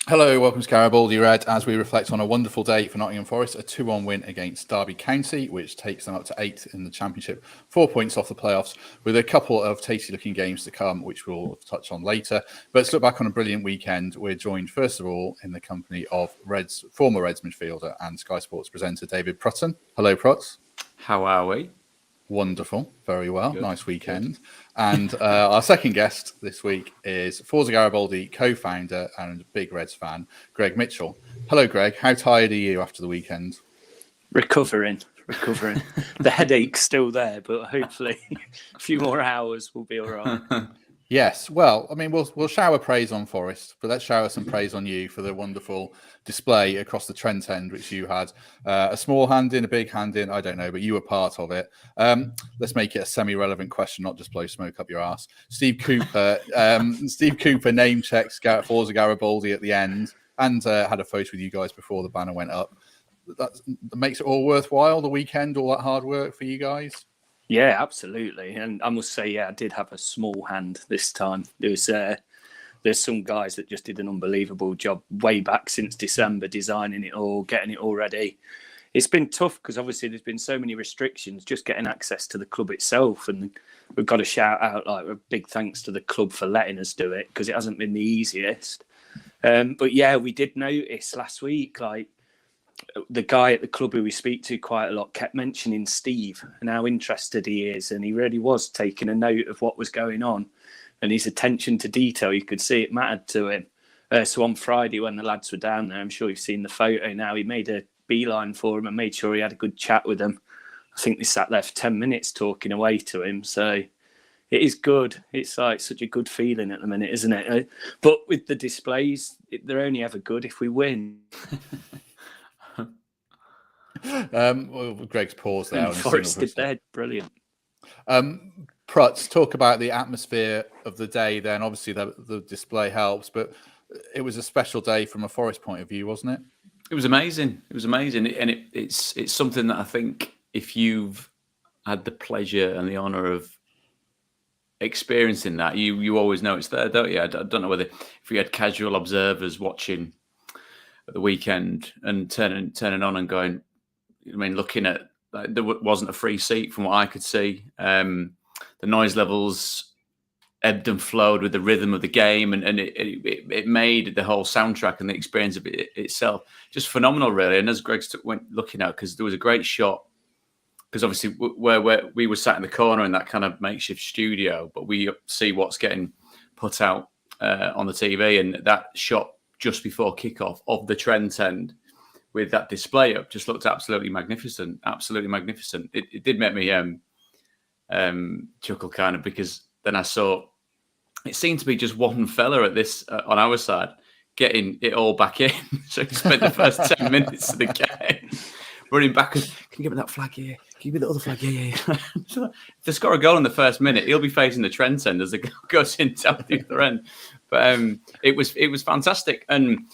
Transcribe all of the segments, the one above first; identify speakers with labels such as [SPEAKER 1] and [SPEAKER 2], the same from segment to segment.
[SPEAKER 1] Hello, welcome to Garibaldi Red as we reflect on a wonderful day for Nottingham Forest, a 2-1 win against Derby County, which takes them up to 8th in the Championship, 4 points off the playoffs, with a couple of tasty-looking games to come, which we'll touch on later. But let's look back on a brilliant weekend. We're joined, first of all, in the company of former Reds midfielder and Sky Sports presenter David Prutton. Hello, Pruts.
[SPEAKER 2] How are we?
[SPEAKER 1] Wonderful. Very well.
[SPEAKER 2] Good,
[SPEAKER 1] nice weekend. Good. And our second guest this week is Forza Garibaldi co-founder and big Reds fan, Greg Mitchell. Hello, Greg. How tired are you after the weekend?
[SPEAKER 3] Recovering. The headache's still there, but hopefully a few more hours will be all right.
[SPEAKER 1] Yes. Well, I mean, we'll shower praise on Forest, but let's shower some praise on you for the wonderful display across the Trent end, which you had. A small hand in, a big hand in, I don't know, but you were part of it. Let's make it a semi-relevant question, not just blow smoke up your ass. Steve Cooper name checks Forza Garibaldi at the end and had a photo with you guys before the banner went up. That makes it all worthwhile, the weekend, all that hard work for you guys?
[SPEAKER 3] Yeah, absolutely. And I must say, I did have a small hand this time. There's some guys that just did an unbelievable job way back since December, designing it all, getting it all ready. It's been tough because obviously there's been so many restrictions just getting access to the club itself. And we've got to shout out like a big thanks to the club for letting us do it because it hasn't been the easiest. But yeah, we did notice last week, like, the guy at the club who we speak to quite a lot kept mentioning Steve and how interested he is. And he really was taking a note of what was going on. And his attention to detail, you could see it mattered to him. So on Friday, when the lads were down there, I'm sure you've seen the photo now, he made a beeline for him and made sure he had a good chat with them. I think they sat there for 10 minutes talking away to him. So it is good. It's like such a good feeling at the minute, isn't it? But with the displays, they're only ever good if we win.
[SPEAKER 1] Well, Greg's paused there.
[SPEAKER 3] Forest did that. Brilliant.
[SPEAKER 1] Prutz, talk about the atmosphere of the day then. Obviously, the display helps, but it was a special day from a Forest point of view, wasn't it?
[SPEAKER 2] It was amazing. And it's something that I think if you've had the pleasure and the honour of experiencing that, you always know it's there, don't you? I don't know whether if we had casual observers watching at the weekend and turning on and going, I mean, looking at, like, there wasn't a free seat from what I could see. The noise levels ebbed and flowed with the rhythm of the game, and it made the whole soundtrack and the experience of it itself just phenomenal, really. And as Greg went looking at, because there was a great shot, because obviously where we were sat in the corner in that kind of makeshift studio, but we see what's getting put out on the TV, and that shot just before kickoff of the Trent end with that display up just looked absolutely magnificent. It did make me chuckle kind of, because then I saw it seemed to be just one fella at this on our side getting it all back in. So he spent the first 10 minutes of the game running back. Can you give me that flag here? Can you give me the other flag? Yeah. If they score a goal in the first minute, he'll be facing the Trent end as the goal goes in down the other end. But it was fantastic, and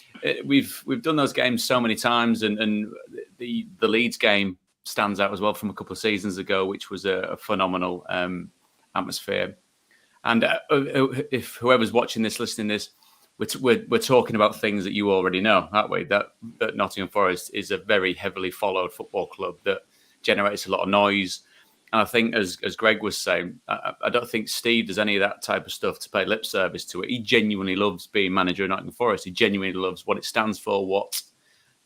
[SPEAKER 2] we've done those games so many times, and the Leeds game stands out as well from a couple of seasons ago, which was a phenomenal atmosphere. And if whoever's watching this, listening to this, we're talking about things that you already know, aren't we? That Nottingham Forest is a very heavily followed football club that generates a lot of noise. And I think, as Greg was saying, I don't think Steve does any of that type of stuff to pay lip service to it. He genuinely loves being manager of Nottingham Forest. He genuinely loves what it stands for, what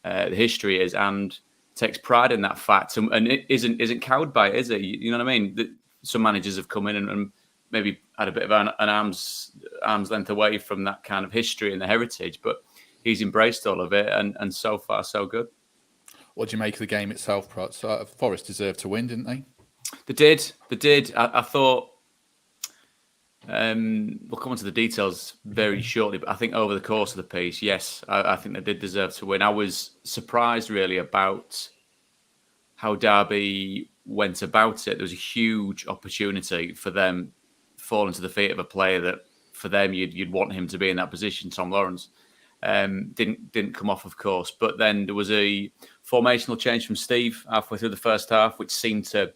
[SPEAKER 2] the history is, and takes pride in that fact. And it isn't cowed by it, is it? You know what I mean? Some managers have come in and maybe had a bit of an arm's length away from that kind of history and the heritage, but he's embraced all of it, and so far so good.
[SPEAKER 1] What do you make of the game itself, Prot? Forest deserved to win, didn't they?
[SPEAKER 2] They did. I thought we'll come on to the details very shortly, but I think over the course of the piece, yes, I think they did deserve to win. I was surprised really about how Derby went about it. There was a huge opportunity for them falling to the feet of a player that for them you'd want him to be in that position. Tom Lawrence didn't come off, of course, but then there was a formational change from Steve halfway through the first half, which seemed to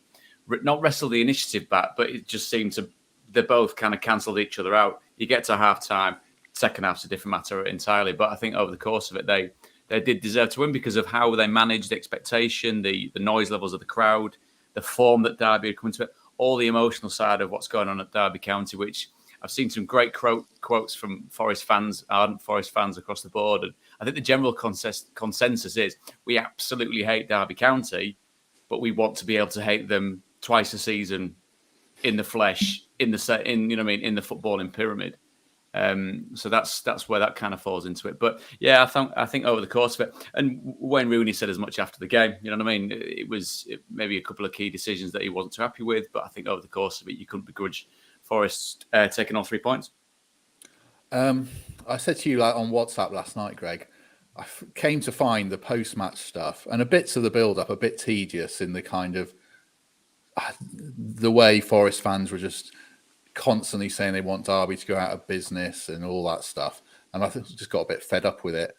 [SPEAKER 2] not wrestle the initiative back, but it just seemed to, they both kind of cancelled each other out. You get to half time, second half's a different matter entirely. But I think over the course of it, they did deserve to win because of how they managed expectation, the noise levels of the crowd, the form that Derby had come into it, all the emotional side of what's going on at Derby County, which I've seen some great quotes from Forest fans, ardent Forest fans across the board. And I think the general consensus is we absolutely hate Derby County, but we want to be able to hate them twice a season in the flesh, in the footballing pyramid. So that's where that kind of falls into it. But yeah, I think over the course of it, and Wayne Rooney said as much after the game. You know what I mean? It was maybe a couple of key decisions that he wasn't too happy with, but I think over the course of it, you couldn't begrudge Forest taking all 3 points.
[SPEAKER 1] I said to you on WhatsApp last night, Greg, I came to find the post-match stuff and a bits of the build-up a bit tedious in the kind of the way Forest fans were just constantly saying they want Derby to go out of business and all that stuff. And I just got a bit fed up with it.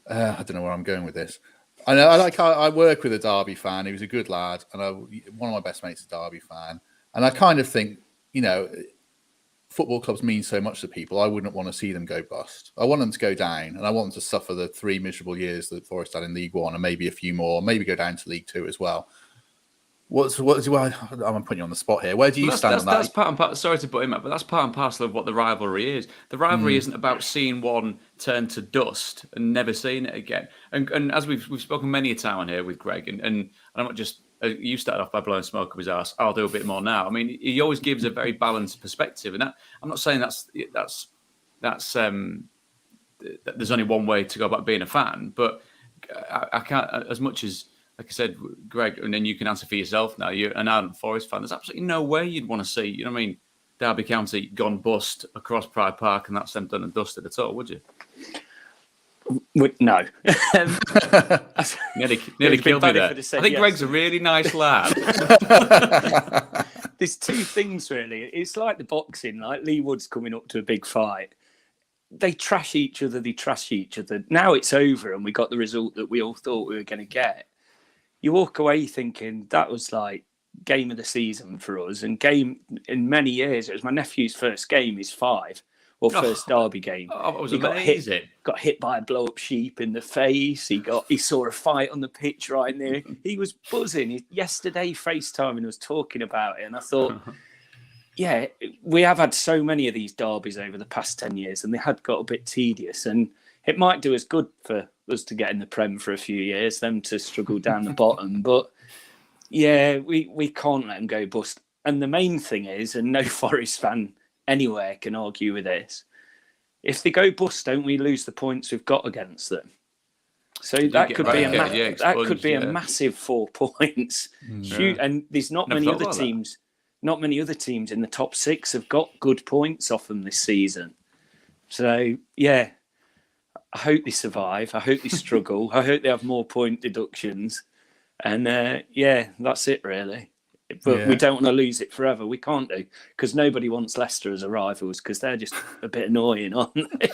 [SPEAKER 1] I don't know where I'm going with this. I work with a Derby fan. He was a good lad, and one of my best mates is a Derby fan. And I kind of think, football clubs mean so much to people. I wouldn't want to see them go bust. I want them to go down, and I want them to suffer the 3 miserable years that Forest had in League One, and maybe a few more, maybe go down to League Two as well. I'm putting you on the spot here. Where do you stand on that?
[SPEAKER 2] That's part and parcel. Sorry to put him up, but that's part and parcel of what the rivalry is. The rivalry isn't about seeing one turn to dust and never seeing it again. And as we've spoken many a time on here with Greg, and I'm not just you started off by blowing smoke up his arse. I'll do a bit more now. I mean, he always gives a very balanced perspective, and I'm not saying that's there's only one way to go about being a fan, but I can't, as much as, like I said, Greg, and then you can answer for yourself now. You're an ardent Forest fan. There's absolutely no way you'd want to see, you know what I mean, Derby County gone bust across Pride Park and that's them done and dusted at all, would you?
[SPEAKER 3] No.
[SPEAKER 2] Nearly killed me there. I think Greg's a really nice lad.
[SPEAKER 3] There's two things, really. It's like the boxing, like Lee Wood's coming up to a big fight. They trash each other. Now it's over and we got the result that we all thought we were going to get. You walk away thinking that was like game of the season for us, and game in many years. It was my nephew's first game. He's 5, or first Derby game.
[SPEAKER 2] Oh, it was amazing.
[SPEAKER 3] Got hit by a blow-up sheep in the face. He saw a fight on the pitch right near. He was buzzing. Yesterday, FaceTiming was talking about it, and I thought, yeah, we have had so many of these derbies over the past 10 years, and they had got a bit tedious, and it might do us good for us to get in the Prem for a few years, them to struggle down the bottom. But yeah, we can't let them go bust. And the main thing is, and no Forest fan anywhere can argue with this, if they go bust, don't we lose the points we've got against them? So that could be a massive 4 points. Shoot, and there's not many other teams. Not many other teams in the top 6 have got good points off them this season. So yeah, I hope they survive. I hope they struggle. I hope they have more point deductions. And that's it really. But we don't want to lose it forever. We can't do, because nobody wants Leicester as a rivals, because they're just a bit annoying, aren't they?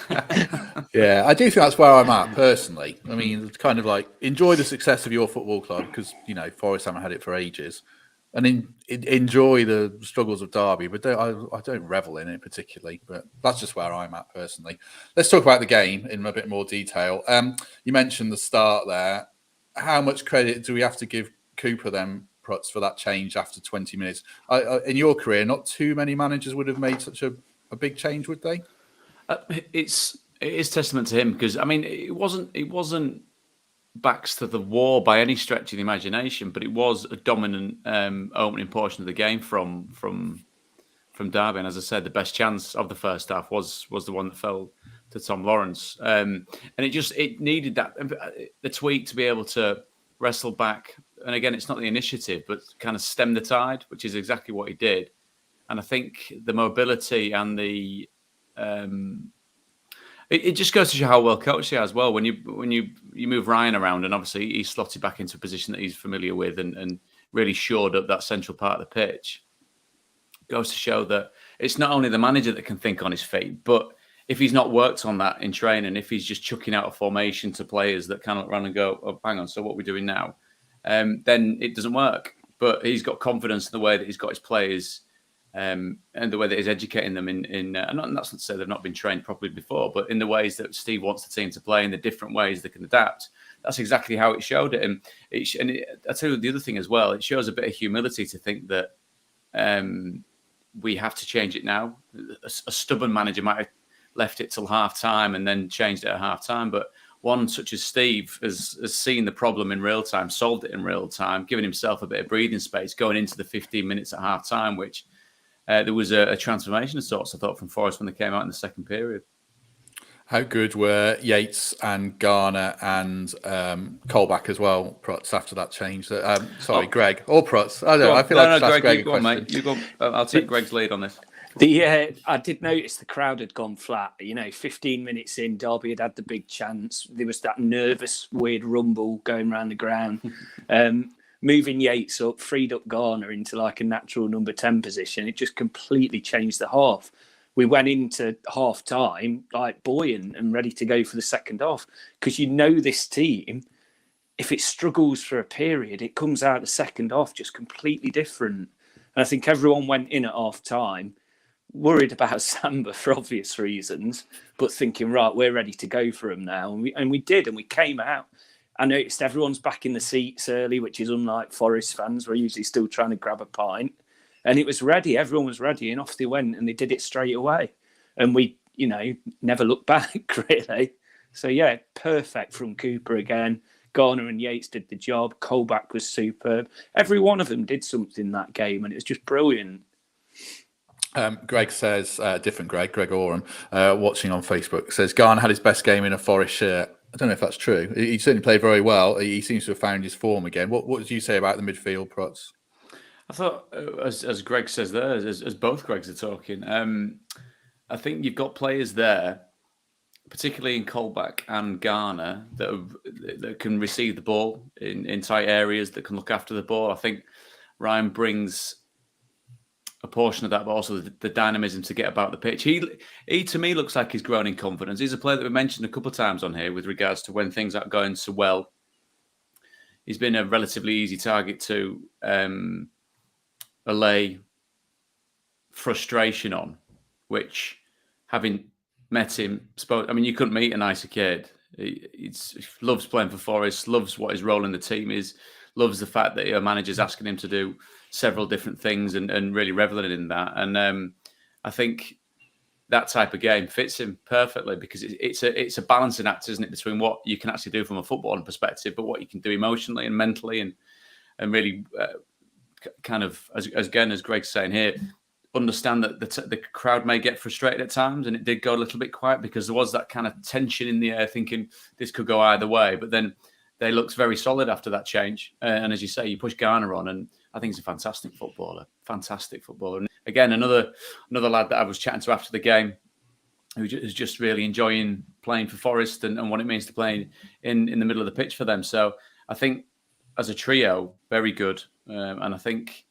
[SPEAKER 1] Yeah, I do think that's where I'm at personally. I mean, it's kind of like enjoy the success of your football club, because Forest haven't had it for ages, and enjoy the struggles of Derby. But I don't revel in it particularly. But that's just where I'm at personally. Let's talk about the game in a bit more detail. You mentioned the start there. How much credit do we have to give Cooper then, Prutz, for that change after 20 minutes? In your career, not too many managers would have made such a big change, would they?
[SPEAKER 2] It is testament to him, because I mean, it wasn't backs to the wall by any stretch of the imagination, but it was a dominant opening portion of the game from Derby. And as I said, the best chance of the first half was the one that fell to Tom Lawrence, and it needed that the tweak to be able to wrestle back. And again, it's not the initiative, but kind of stem the tide, which is exactly what he did. And I think the mobility and the it just goes to show how well coached he is as well. When you move Ryan around, and obviously he's slotted back into a position that he's familiar with, and really shored up that central part of the pitch. It goes to show that it's not only the manager that can think on his feet, but if he's not worked on that in training, if he's just chucking out a formation to players that kind of run and go, oh, hang on, so what are we doing now? Then it doesn't work. But he's got confidence in the way that he's got his players and the way that he's educating them and that's not to say they've not been trained properly before, but in the ways that Steve wants the team to play, in the different ways they can adapt. That's exactly how it showed it. And I tell you the other thing as well, it shows a bit of humility to think that we have to change it now. A stubborn manager might have left it till half time and then changed it at half time, but one such as Steve has seen the problem in real time, solved it in real time, given himself a bit of breathing space going into the 15 minutes at half time, which there was a transformation of sorts, I thought, from Forest when they came out in the second period.
[SPEAKER 1] How good were Yates and Garner and Colback as well, Prutz, after that change? Greg or Prutz? I don't know. I feel like
[SPEAKER 2] Greg,
[SPEAKER 1] Greg
[SPEAKER 2] you go on, mate. You go. I'll take Greg's lead on this.
[SPEAKER 3] I did notice the crowd had gone flat. 15 minutes in, Derby had the big chance. There was that nervous, weird rumble going around the ground. Moving Yates up, freed up Garner into like a natural number 10 position. It just completely changed the half. We went into half time like buoyant and ready to go for the second half, because this team, if it struggles for a period, it comes out the second half just completely different. And I think everyone went in at half time worried about Samba for obvious reasons, but thinking, right, we're ready to go for him now. And we did, and we came out. I noticed everyone's back in the seats early, which is unlike Forest fans. We're usually still trying to grab a pint. And it was ready. Everyone was ready, and off they went, and they did it straight away. And we, never looked back, really. So, yeah, perfect from Cooper again. Garner and Yates did the job. Colback was superb. Every one of them did something that game, and it was just brilliant.
[SPEAKER 1] Greg says, Greg Oram, watching on Facebook, says Garner had his best game in a Forest shirt. I don't know if that's true. He certainly played very well. He seems to have found his form again. What did you say about the midfield, Prutz?
[SPEAKER 2] I thought, as Greg says there, as both Gregs are talking, I think you've got players there, particularly in Colback and Garner, that can receive the ball in tight areas, that can look after the ball. I think Ryan brings a portion of that, but also the dynamism to get about the pitch. He to me looks like he's grown in confidence. He's a player that we mentioned a couple of times on here with regards to when things aren't going so well. He's been a relatively easy target to allay frustration on, which, having met him, you couldn't meet a nicer kid. He loves playing for Forest, loves what his role in the team is, loves the fact that your manager's asking him to do several different things and really reveling in that. And I think that type of game fits him perfectly, because it's a balancing act, isn't it, between what you can actually do from a footballing perspective, but what you can do emotionally and mentally, and really kind of, as Greg's saying here, understand that the crowd may get frustrated at times, and it did go a little bit quiet because there was that kind of tension in the air, thinking this could go either way. But then they looked very solid after that change. And as you say, you push Garner on, and I think he's a fantastic footballer. And again, another lad that I was chatting to after the game, who is just really enjoying playing for Forest and what it means to play in the middle of the pitch for them. So I think as a trio, very good. And I think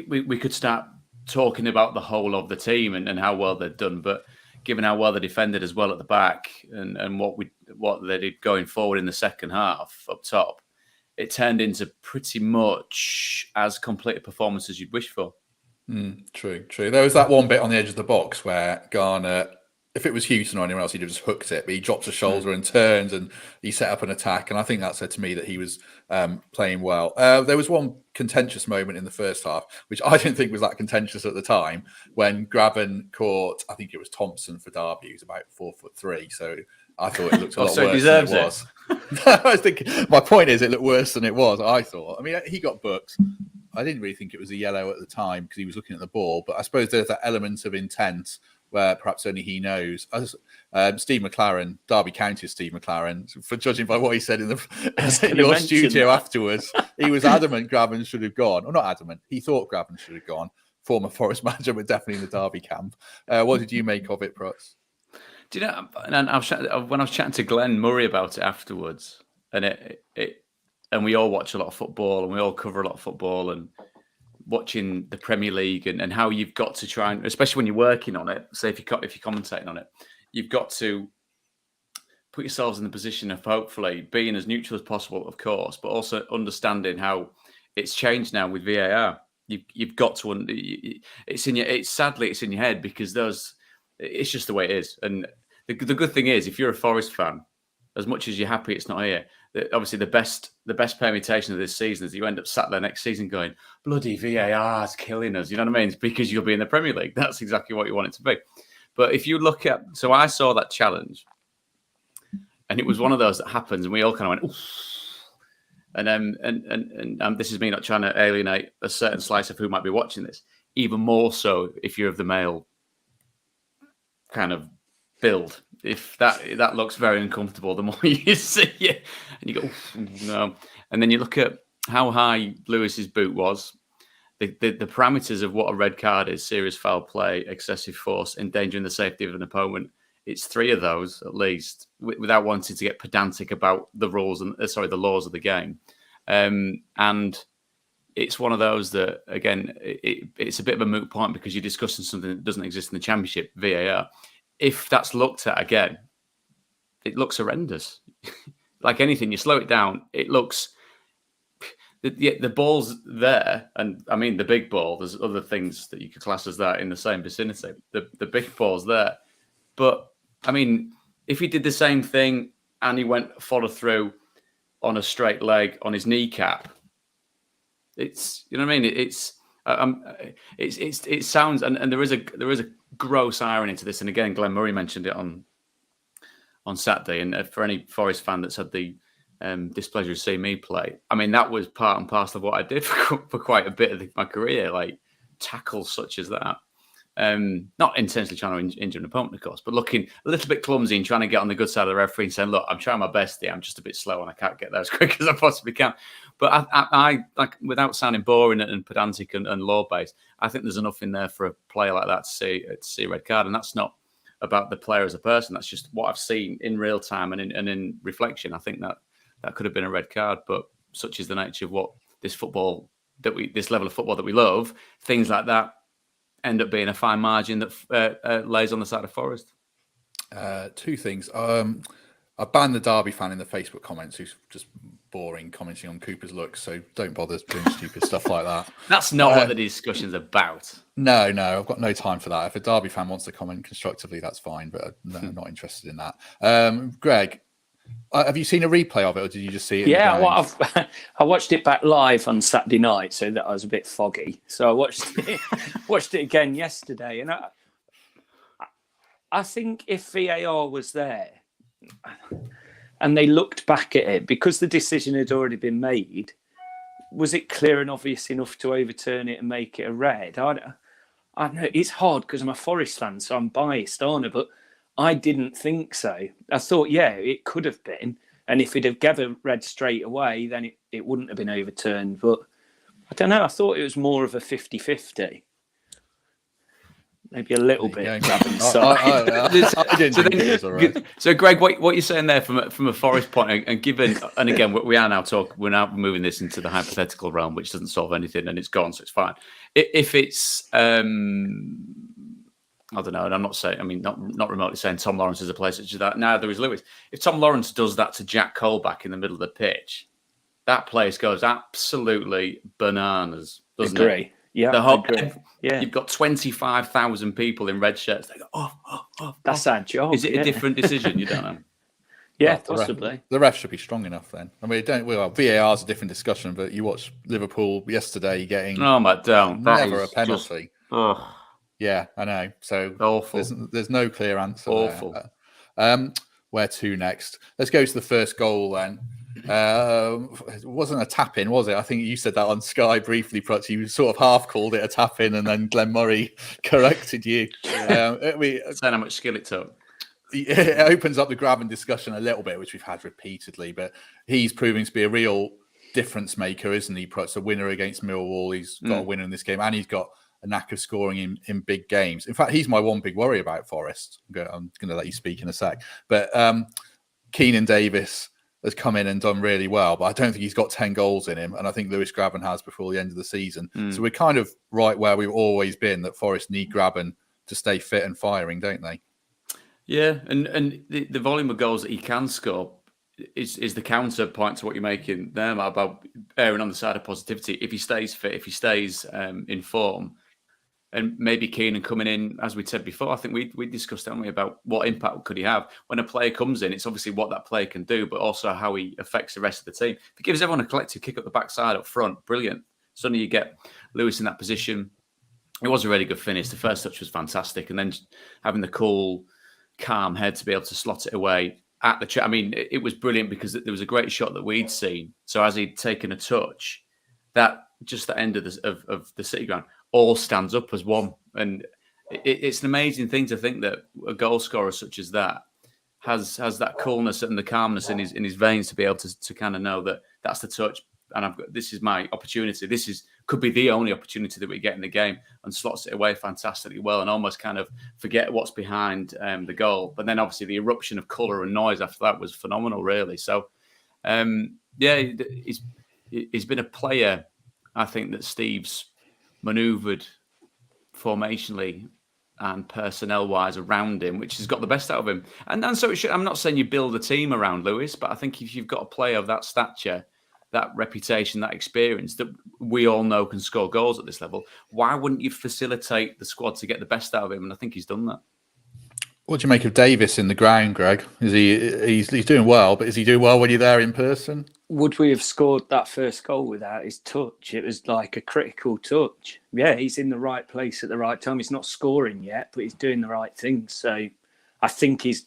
[SPEAKER 2] we could start talking about the whole of the team and how well they've done. But given how well they defended as well at the back and what they did going forward in the second half up top, it turned into pretty much as complete a performance as you'd wish for.
[SPEAKER 1] True. There was that one bit on the edge of the box where Garner, if it was Houston or anyone else, he'd have just hooked it, but he dropped a shoulder and turned, and he set up an attack. And I think that said to me that he was playing well. There was one contentious moment in the first half, which I didn't think was that contentious at the time, when Grabban caught, I think it was Thompson for Derby, who's about 4'3". So I thought it looked a lot worse than it was. I was thinking, my point is, it looked worse than it was, I thought. I mean, he got booked. I didn't really think it was a yellow at the time because he was looking at the ball, but I suppose there's that element of intent where perhaps only he knows. Steve McLaren, Derby County's Steve McLaren, for judging by what he said in your studio afterwards, he was adamant Grabban should have gone. Or not adamant, he thought Grabban should have gone. Former Forest manager, but definitely in the Derby camp. What did you make of it, Prutz?
[SPEAKER 2] Do you know, and when I was chatting to Glenn Murray about it afterwards, and we all watch a lot of football and we all cover a lot of football, and watching the Premier League and how you've got to try and, especially when you're working on it, say if you're commentating on it, you've got to put yourselves in the position of hopefully being as neutral as possible, of course, but also understanding how it's changed now with VAR. you've got to. It's in your. It's sadly it's in your head because it's just the way it is. And the good thing is, if you're a Forest fan, as much as you're happy it's not here, obviously the best permutation of this season is you end up sat there next season going, bloody VAR is killing us. You know what I mean? It's because you'll be in the Premier League. That's exactly what you want it to be. But if you look at, so I saw that challenge, and it was one of those that happens, and we all kind of went, oof. And this is me not trying to alienate a certain slice of who might be watching this. Even more so if you're of the male kind of build. If that looks very uncomfortable, the more you see it, and you go, no. And then you look at how high Lewis's boot was, the parameters of what a red card is: serious foul play, excessive force, endangering the safety of an opponent. It's 3 of those at least, without wanting to get pedantic about the rules and the laws of the game. And it's one of those that, again, it's a bit of a moot point because you're discussing something that doesn't exist in the Championship, VAR. If that's looked at again, it looks horrendous. Like anything, you slow it down, it looks... The ball's there, and I mean the big ball, there's other things that you could class as that in the same vicinity. The big ball's there. But, I mean, if he did the same thing and he went follow through on a straight leg on his kneecap, it's, you know what I mean? It sounds, and there is a gross irony to this. And again, Glenn Murray mentioned it on Saturday. And for any Forest fan that's had the displeasure of seeing me play, I mean, that was part and parcel of what I did for quite a bit of my career, like tackles such as that. Not intentionally trying to injure an opponent, of course, but looking a little bit clumsy and trying to get on the good side of the referee and saying, look, I'm trying my best here. I'm just a bit slow and I can't get there as quick as I possibly can. But I like, without sounding boring and pedantic and law-based, I think there's enough in there for a player like that to see a red card. And that's not about the player as a person. That's just what I've seen in real time and in reflection. I think that could have been a red card, but such is the nature of what this level of football that we love, things like that end up being a fine margin that lays on the side of Forest.
[SPEAKER 1] 2 things. I banned the Derby fan in the Facebook comments who's just boring, commenting on Cooper's looks, so don't bother doing stupid stuff like that.
[SPEAKER 2] That's not what the discussion's about.
[SPEAKER 1] No, I've got no time for that. If a Derby fan wants to comment constructively, that's fine, but no, I'm not interested in that. Greg, have you seen a replay of it, or did you just see it?
[SPEAKER 3] Yeah, I watched it back live on Saturday night, so that I was a bit foggy. So I watched it again yesterday, and I think if VAR was there and they looked back at it, because the decision had already been made, was it clear and obvious enough to overturn it and make it a red? I don't know. It's hard because I'm a Forest fan, so I'm biased, aren't I? But I didn't think so. I thought, yeah, it could have been. And if it had given red straight away, then it wouldn't have been overturned. But I don't know. I thought it was more of a 50-50. Maybe a little bit.
[SPEAKER 2] So, Greg, what you're saying there from a Forest point, and given, and again, we're now moving this into the hypothetical realm, which doesn't solve anything, and it's gone, so it's fine. If it's... I don't know, and I'm not saying, I mean, not remotely saying Tom Lawrence is a player such as that. Neither is Lewis. If Tom Lawrence does that to Jack Colback in the middle of the pitch, that place goes absolutely bananas, doesn't it?
[SPEAKER 3] Yeah,
[SPEAKER 2] the whole,
[SPEAKER 3] agree. Yeah.
[SPEAKER 2] You've got 25,000 people in red shirts. They go, oh.
[SPEAKER 3] That's our job.
[SPEAKER 2] Is it a different decision? You don't know.
[SPEAKER 3] Yeah, possibly.
[SPEAKER 1] The ref should be strong enough then. I mean, VAR is a different discussion, but you watched Liverpool yesterday getting never a penalty. Yeah, I know. So
[SPEAKER 2] awful.
[SPEAKER 1] There's no clear answer.
[SPEAKER 2] Awful.
[SPEAKER 1] There. Where to next? Let's go to the first goal then. It wasn't a tap in, was it? I think you said that on Sky briefly, Prutton. You sort of half called it a tap in, and then Glenn Murray corrected you.
[SPEAKER 2] Saying how much skill it took.
[SPEAKER 1] It opens up the Grabban discussion a little bit, which we've had repeatedly, but he's proving to be a real difference maker, isn't he? Prutton, a winner against Millwall. He's got a winner in this game, and he's got a knack of scoring in big games. In fact, he's my one big worry about Forest. I'm going to let you speak in a sec. But Keenan Davis has come in and done really well, but I don't think he's got 10 goals in him. And I think Lewis Grabban has before the end of the season. So we're kind of right where we've always been, that Forest need Grabban to stay fit and firing, don't they?
[SPEAKER 2] Yeah, and the volume of goals that he can score is the counterpoint to what you're making there, Matt, about erring on the side of positivity. If he stays fit, if he stays in form, and maybe Keenan coming in, as we said before, I think we discussed, haven't we, about what impact could he have when a player comes in. It's obviously what that player can do, but also how he affects the rest of the team. If it gives everyone a collective kick up the backside up front, brilliant. Suddenly you get Lewis in that position. It was a really good finish. The first touch was fantastic, and then having the cool, calm head to be able to slot it away at the. I mean, it was brilliant because there was a great shot that we'd seen. So as he'd taken a touch, that just the end of the City ground all stands up as one, and it's an amazing thing to think that a goal scorer such as that has that coolness and the calmness in his veins to be able to kind of know that that's the touch, and this is my opportunity. Could be the only opportunity that we get in the game, and slots it away fantastically well, and almost kind of forget what's behind the goal. But then obviously the eruption of colour and noise after that was phenomenal, really. So he's been a player, I think, that Steve's manoeuvred formationally and personnel-wise around him, which has got the best out of him. And so I'm not saying you build a team around Lewis, but I think if you've got a player of that stature, that reputation, that experience that we all know can score goals at this level, why wouldn't you facilitate the squad to get the best out of him? And I think he's done that.
[SPEAKER 1] What do you make of Davies in the ground, Greg? He's doing well, but is he doing well when you're there in person?
[SPEAKER 3] Would we have scored that first goal without his touch? It was like a critical touch. Yeah, he's in the right place at the right time. He's not scoring yet, but he's doing the right thing. So I think he's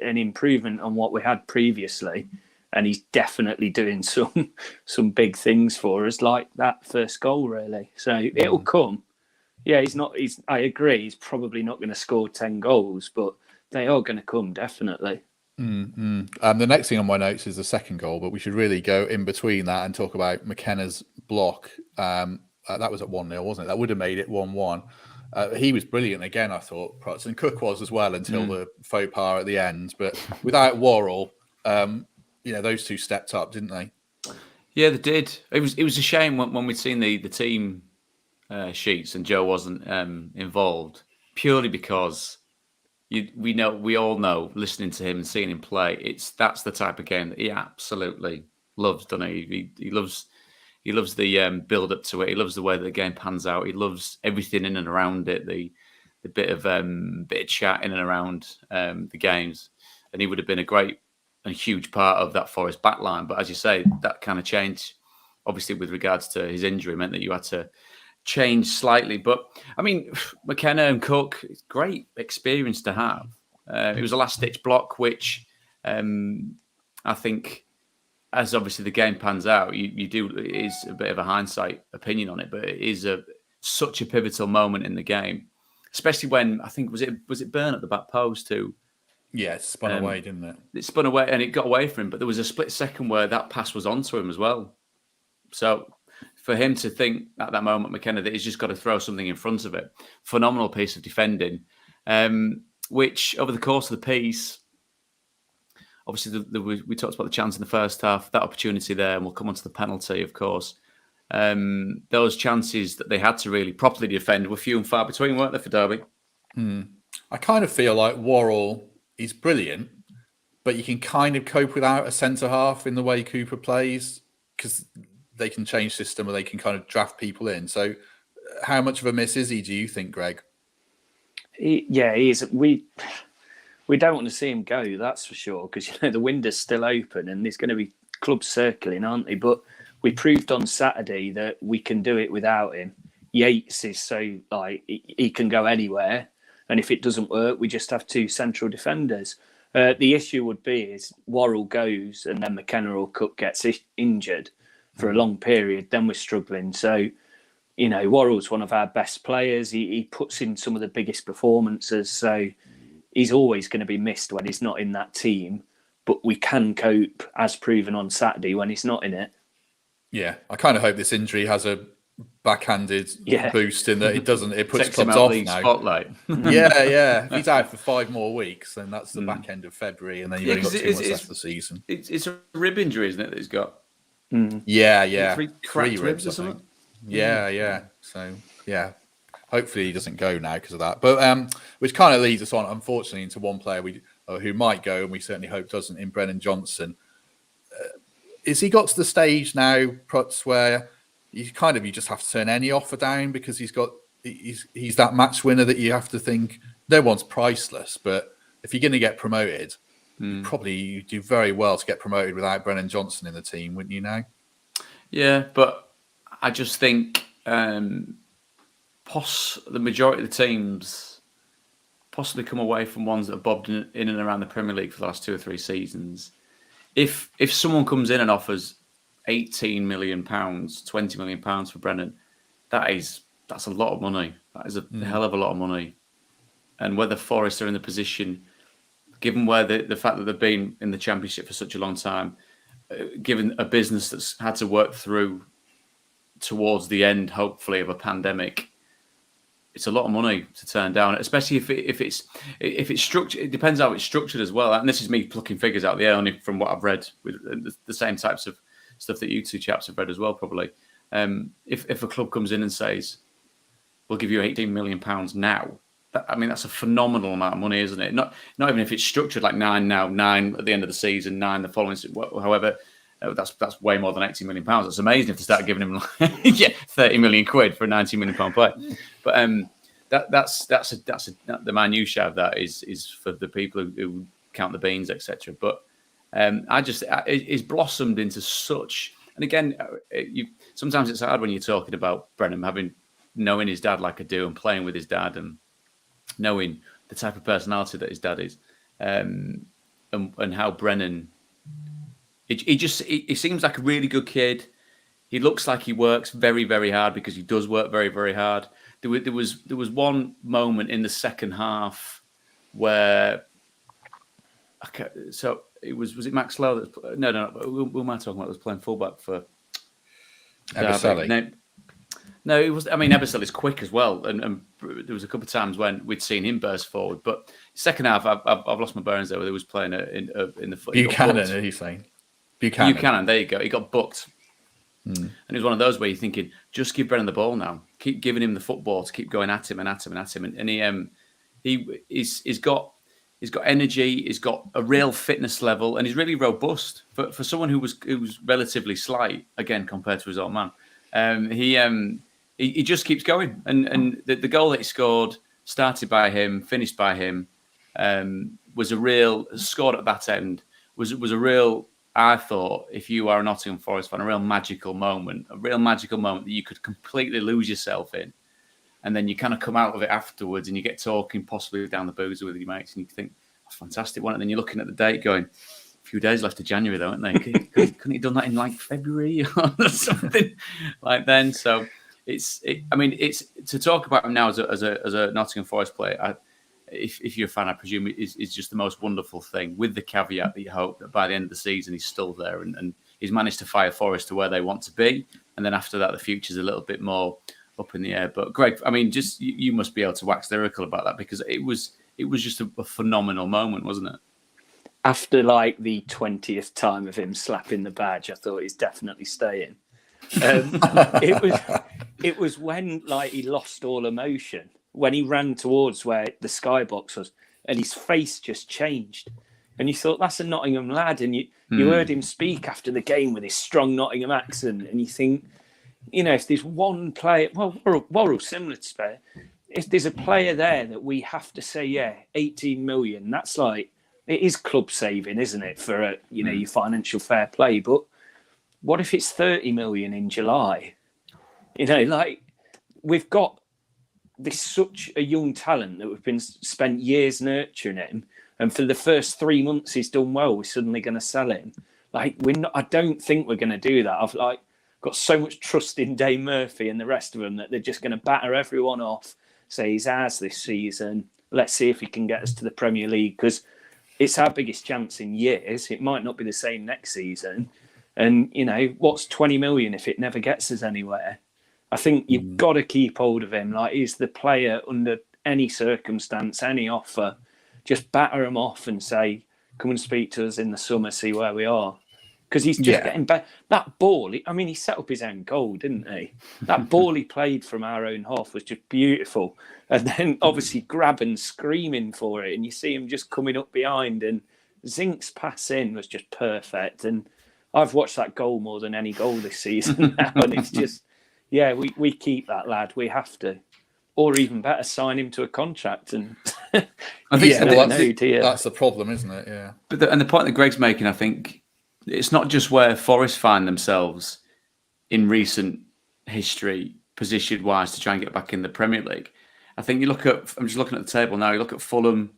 [SPEAKER 3] an improvement on what we had previously, and he's definitely doing some big things for us, like that first goal, really. So it'll come. Yeah, I agree. He's probably not going to score 10 goals, but they are going to come, definitely.
[SPEAKER 1] The next thing on my notes is the second goal, but we should really go in between that and talk about McKenna's block. That was at 1-0, wasn't it? That would have made it 1-1. He was brilliant again, I thought. Prutton. Cook was as well until the faux pas at the end. But without Worrell, those two stepped up, didn't they?
[SPEAKER 2] Yeah, they did. It was a shame when we'd seen the team sheets and Joe wasn't involved, purely because we all know, listening to him and seeing him play, that's the type of game that he absolutely loves, doesn't he? He loves the build up to it. He loves the way that the game pans out. He loves everything in and around it. The bit of chat in and around the games, and he would have been a great and huge part of that Forest backline. But as you say, that kind of change, obviously with regards to his injury, meant that you had to change slightly. But I mean, McKenna and Cook, it's great experience to have. It was a last-ditch block, which I think, as obviously the game pans out, you do, it is a bit of a hindsight opinion on it, but it is such a pivotal moment in the game, especially when, I think, was it Burn at the back post too?
[SPEAKER 1] Yeah, it spun away, didn't it?
[SPEAKER 2] It spun away and it got away from him, but there was a split second where that pass was onto him as well. So for him to think at that moment, McKenna, that he's just got to throw something in front of it, phenomenal piece of defending, which over the course of the piece, obviously we talked about the chance in the first half, that opportunity there, and we'll come on to the penalty, of course. Those chances that they had to really properly defend were few and far between, weren't they, for Derby?
[SPEAKER 1] I kind of feel like Worrell is brilliant, but you can kind of cope without a centre-half in the way Cooper plays, because they can change system or they can kind of draft people in. So how much of a miss is he, do you think, Greg?
[SPEAKER 3] He is. We don't want to see him go, that's for sure, because the window's still open and there's going to be clubs circling, aren't they? But we proved on Saturday that we can do it without him. Yates is so, he can go anywhere, and if it doesn't work, we just have two central defenders. The issue would be is Worrell goes and then McKenna or Cook gets injured for a long period, then we're struggling. So, Worrell's one of our best players. He puts in some of the biggest performances, so he's always going to be missed when he's not in that team. But we can cope, as proven on Saturday, when he's not in it.
[SPEAKER 1] Yeah, I kind of hope this injury has a backhanded boost in that it puts
[SPEAKER 2] Takes him
[SPEAKER 1] clubs
[SPEAKER 2] out
[SPEAKER 1] off
[SPEAKER 2] the
[SPEAKER 1] now.
[SPEAKER 2] spotlight.
[SPEAKER 1] Yeah. If he's out for 5 more weeks, then that's the back end of February, and then you've only got 2 months left of the season.
[SPEAKER 2] It's a rib injury, isn't it, that he's got?
[SPEAKER 1] Yeah.
[SPEAKER 2] 3 cracked ribs or something?
[SPEAKER 1] Yeah. So, yeah. Hopefully he doesn't go now because of that. But which kind of leads us on, unfortunately, into one player who might go, and we certainly hope doesn't, in Brennan Johnson. is he got to the stage now, Pruts, where you just have to turn any offer down because he's that match winner that you have to think no one's priceless, but if you're going to get promoted, you do very well to get promoted without Brennan Johnson in the team, wouldn't you now?
[SPEAKER 2] Yeah, but I just think the majority of the teams possibly come away from ones that have bobbed in and around the Premier League for the last 2 or 3 seasons. If someone comes in and offers £18 million, £20 million for Brennan, that's a lot of money. That is a hell of a lot of money. And whether Forest are in the position, given where the fact that they've been in the Championship for such a long time, given a business that's had to work through towards the end, hopefully, of a pandemic, it's a lot of money to turn down, especially if it's structured. It depends how it's structured as well. And this is me plucking figures out of the air, only from what I've read, with the same types of stuff that you two chaps have read as well, probably. If a club comes in and says, "We'll give you £18 million now," that's a phenomenal amount of money, isn't it? Not even if it's structured like 9 now, 9 at the end of the season, 9 the following. However, that's way more than £18 million. That's amazing if they start giving him £30 million for a £19 million player. But the minutiae of that is for the people who count the beans, etc. But it's blossomed into such. And again, sometimes it's hard when you're talking about Brennan knowing his dad like I do and playing with his dad and knowing the type of personality that his dad is, and how Brennan. He seems like a really good kid. He looks like he works very, very hard because he does work very, very hard. There was one moment in the second half where, so it was it Max Lowe? No. Who am I talking about? Was playing fullback for
[SPEAKER 1] Eberselli.
[SPEAKER 2] No, it was. I mean, Eberselli's quick as well, and there was a couple of times when we'd seen him burst forward. But second half, I've lost my bearings there. Where he was playing in the foot.
[SPEAKER 1] Buchanan, are you saying?
[SPEAKER 2] Buchanan, there you go. He got booked. And it was one of those where you're thinking, just give Brennan the ball now. Keep giving him the football to keep going at him. And he's got energy. He's got a real fitness level, and he's really robust for someone who was relatively slight again compared to his old man. He just keeps going, and the goal that he scored started by him, finished by him, was a real scored at that end was a real. I thought, if you are a Nottingham Forest fan, a real magical moment that you could completely lose yourself in. And then you kind of come out of it afterwards and you get talking possibly down the boozer with your mates and you think, that's fantastic, wasn't it? And then you're looking at the date going, a few days left of January, though, aren't they? Couldn't he have done that in like February or something like then? So it's to talk about him now as a Nottingham Forest player, if you're a fan, I presume is just the most wonderful thing, with the caveat that you hope that by the end of the season he's still there and he's managed to fire Forest to where they want to be. And then after that, the future's a little bit more up in the air. But Greg, I mean, just you must be able to wax lyrical about that because it was just a phenomenal moment, wasn't it?
[SPEAKER 3] After like the 20th time of him slapping the badge, I thought he's definitely staying. It was when like he lost all emotion. When he ran towards where the skybox was and his face just changed. And you thought, that's a Nottingham lad. And you heard him speak after the game with his strong Nottingham accent. And you think, if there's one player, Worrell similar to Spare, if there's a player there that we have to say, 18 million, that's like, it is club saving, isn't it? For, your financial fair play. But what if it's 30 million in July? We've got this such a young talent that we've been spent years nurturing him, and for the first 3 months he's done well, we're suddenly going to sell him. I don't think we're going to do that. I've got so much trust in Dave Murphy and the rest of them that they're just going to batter everyone off, say he's ours this season. Let's see if he can get us to the Premier League because it's our biggest chance in years. It might not be the same next season, and what's 20 million if it never gets us anywhere? I think you've got to keep hold of him. He's the player under any circumstance, any offer. Just batter him off and say, come and speak to us in the summer, see where we are. Because he's just getting better. That ball, he set up his own goal, didn't he? That ball he played from our own half was just beautiful. And then obviously Grabban screaming for it. And you see him just coming up behind. And Zink's pass in was just perfect. And I've watched that goal more than any goal this season now, and it's just, yeah, we keep that lad. We have to, or even better, sign him to a contract. And
[SPEAKER 2] I think
[SPEAKER 1] that's the problem, isn't it? Yeah.
[SPEAKER 2] But the point that Greg's making, I think, it's not just where Forest find themselves in recent history, position-wise, to try and get back in the Premier League. I think you look at, I'm just looking at the table now, you look at Fulham,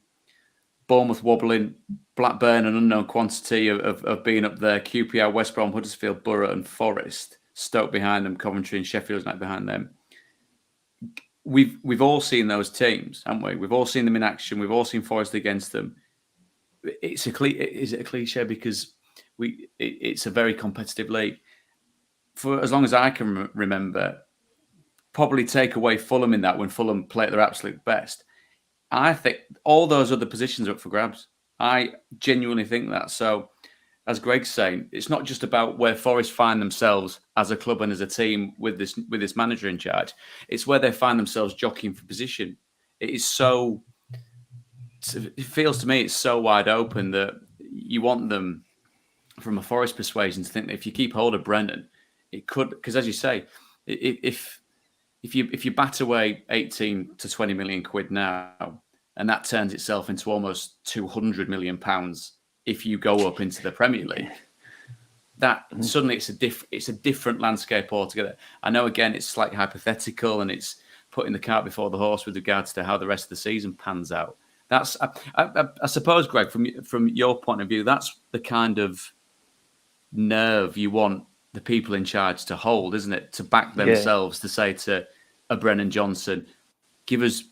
[SPEAKER 2] Bournemouth wobbling, Blackburn an unknown quantity of being up there, QPR, West Brom, Huddersfield, Borough and Forest, Stoke behind them, Coventry and Sheffield United behind them. We've all seen those teams, haven't we? We've all seen them in action. We've all seen Forest against them. Is it a cliche? Because it's a very competitive league. For as long as I can remember, probably take away Fulham in that when Fulham play at their absolute best. I think all those other positions are up for grabs. I genuinely think that. So, as Greg's saying, it's not just about where Forest find themselves as a club and as a team with this manager in charge. It's where they find themselves jockeying for position. It feels to me it's so wide open that you want them, from a Forest persuasion, to think that if you keep hold of Brennan, it could, because as you say, if you bat away 18 to 20 million quid now, and that turns itself into almost 200 million pounds if you go up into the Premier League, that suddenly it's a different landscape altogether. I know, again, it's slightly hypothetical and it's putting the cart before the horse with regards to how the rest of the season pans out. That's, I suppose, Greg, from your point of view, that's the kind of nerve you want the people in charge to hold, isn't it? To back themselves, to say to a Brennan Johnson, give us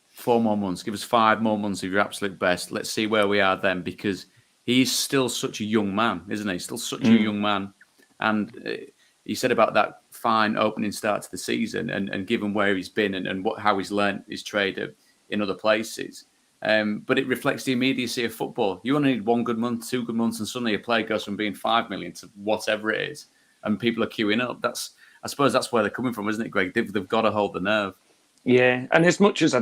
[SPEAKER 2] 4 more months, give us 5 more months of your absolute best. Let's see where we are then, because he's still such a young man, isn't he? Still such a young man. And he said about that fine opening start to the season and given where he's been and how he's learned his trade in other places. But it reflects the immediacy of football. You only need 1 good month, 2 good months, and suddenly a player goes from being 5 million to whatever it is, and people are queuing up. I suppose that's where they're coming from, isn't it, Greg? They've got to hold the nerve.
[SPEAKER 3] Yeah, and as much as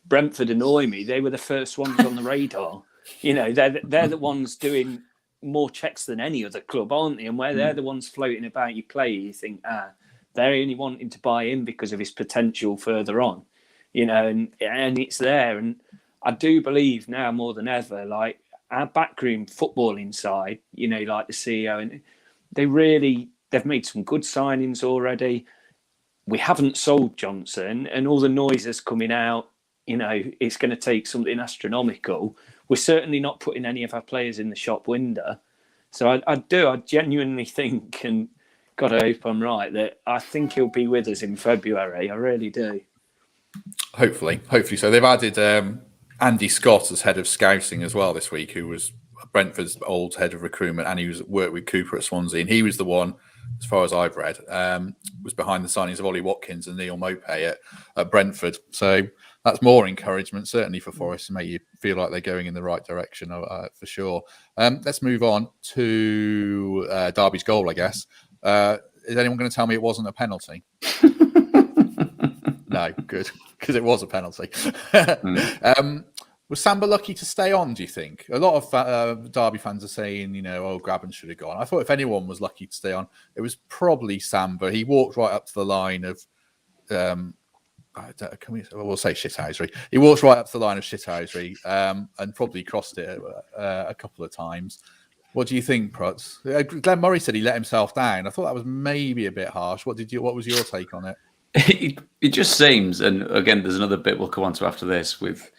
[SPEAKER 3] Brentford annoy me, they were the first ones on the radar. You know, they're the ones doing more checks than any other club, aren't they? And where they're the ones floating about your player, you think, they're only wanting to buy him because of his potential further on. You know, and it's there. And I do believe now more than ever, like our backroom footballing side, you know, like the CEO, and they've made some good signings already. We haven't sold Johnson, and all the noises coming out, you know, it's going to take something astronomical. We're certainly not putting any of our players in the shop window. So I genuinely think, and God, I hope I'm right, that I think he'll be with us in February. I really do.
[SPEAKER 1] Hopefully so. They've added Andy Scott as head of scouting as well this week, who was Brentford's old head of recruitment, and he worked with Cooper at Swansea, and he was the one, as far as I've read, was behind the signings of Ollie Watkins and Neil Maupay at Brentford. So that's more encouragement, certainly for Forest, to make you feel like they're going in the right direction, for sure. Let's move on to Derby's goal, I guess. Is anyone going to tell me it wasn't a penalty? No, good, because it was a penalty. Was Samba lucky to stay on, do you think? A lot of Derby fans are saying, you know, Grabban should have gone. I thought if anyone was lucky to stay on, it was probably Samba. He walked right up to the line of, we'll say shithousery. He walked right up to the line of shithousery and probably crossed it a couple of times. What do you think, Prutz? Glenn Murray said he let himself down. I thought that was maybe a bit harsh. What was your take on it?
[SPEAKER 2] It just seems, and again, there's another bit we'll come on to after this with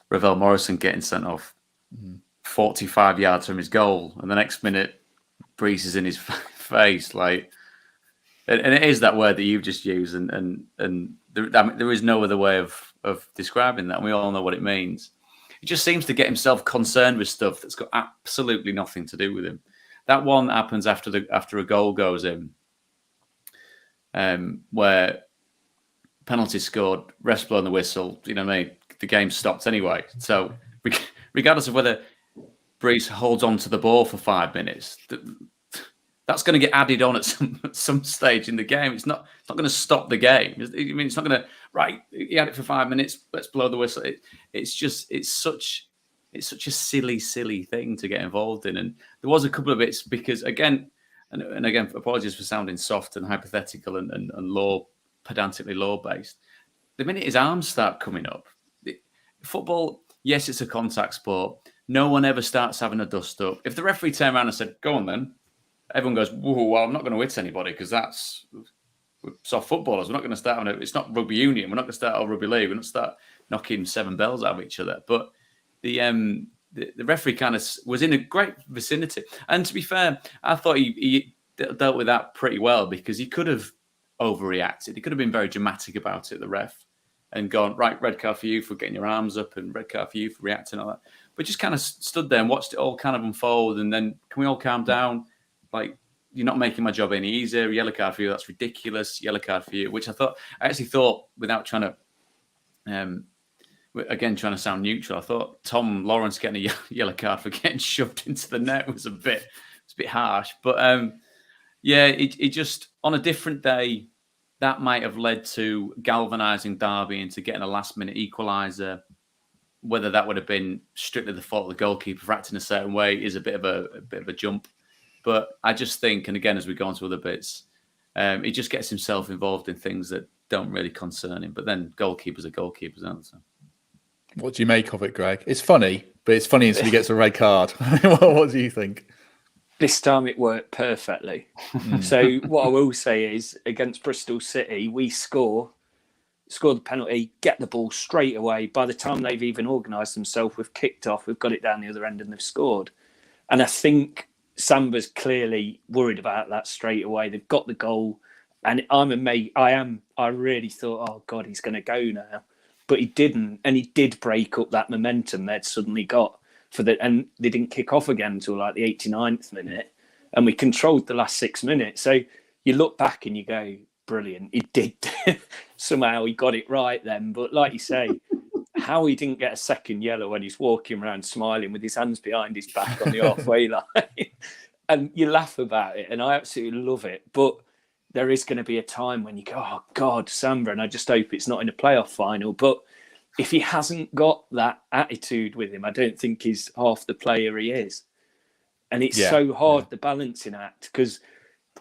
[SPEAKER 2] Ravel Morrison getting sent off 45 yards from his goal, and the next minute, Breeze is in his face. Like, and it is that word that you've just used, and there is no other way of describing that. And we all know what it means. He just seems to get himself concerned with stuff that's got absolutely nothing to do with him. That one happens after a goal goes in, where penalty scored, rest blown the whistle. You know what I mean? The game stopped anyway. So regardless of whether Breeze holds on to the ball for 5 minutes, that's going to get added on at some stage in the game. It's not going to stop the game. I mean, it's not going to, right, he had it for 5 minutes, let's blow the whistle. It's such it's such a silly thing to get involved in. And there was a couple of bits because, again, and again, apologies for sounding soft and hypothetical and pedantically law-based. The minute his arms start coming up, football, yes, it's a contact sport. No one ever starts having a dust-up. If the referee turned around and said, go on then, everyone goes, whoa, well, I'm not going to hit anybody because that's soft footballers. We're not going to start it's not rugby union. We're not going to start our rugby league. We're not start knocking 7 bells out of each other. But the referee kind of was in a great vicinity. And to be fair, I thought he dealt with that pretty well because he could have overreacted. He could have been very dramatic about it, the ref, and gone, right, red card for you for getting your arms up and red card for you for reacting and all that. But just kind of stood there and watched it all kind of unfold. And then, can we all calm down? Like, you're not making my job any easier. Yellow card for you, that's ridiculous. Yellow card for you, which I actually thought, without trying to, again, trying to sound neutral, I thought Tom Lawrence getting a yellow card for getting shoved into the net was a bit harsh. But yeah, it just, on a different day, that might have led to galvanising Derby into getting a last-minute equaliser. Whether that would have been strictly the fault of the goalkeeper for acting a certain way is a bit of a jump. But I just think, and again, as we go on to other bits, he just gets himself involved in things that don't really concern him. But then goalkeepers are goalkeepers, aren't they?
[SPEAKER 1] What do you make of it, Greg? It's funny, but it's funny until he gets a red card. What do you think?
[SPEAKER 3] This time it worked perfectly. So what I will say is, against Bristol City, we score the penalty, get the ball straight away. By the time they've even organised themselves, we've kicked off, we've got it down the other end and they've scored. And I think Samba's clearly worried about that straight away. They've got the goal. And I'm a mate. I really thought, oh God, he's going to go now. But he didn't. And he did break up that momentum they'd suddenly got. And they didn't kick off again until like the 89th minute. And we controlled the last 6 minutes. So you look back and you go, brilliant. He did. Somehow he got it right then. But like you say, how he didn't get a second yellow when he's walking around smiling with his hands behind his back on the halfway line. And you laugh about it. And I absolutely love it. But there is going to be a time when you go, oh God, Samba. And I just hope it's not in a playoff final. But if he hasn't got that attitude with him, I don't think he's half the player he is. And it's so hard, the balancing act, because,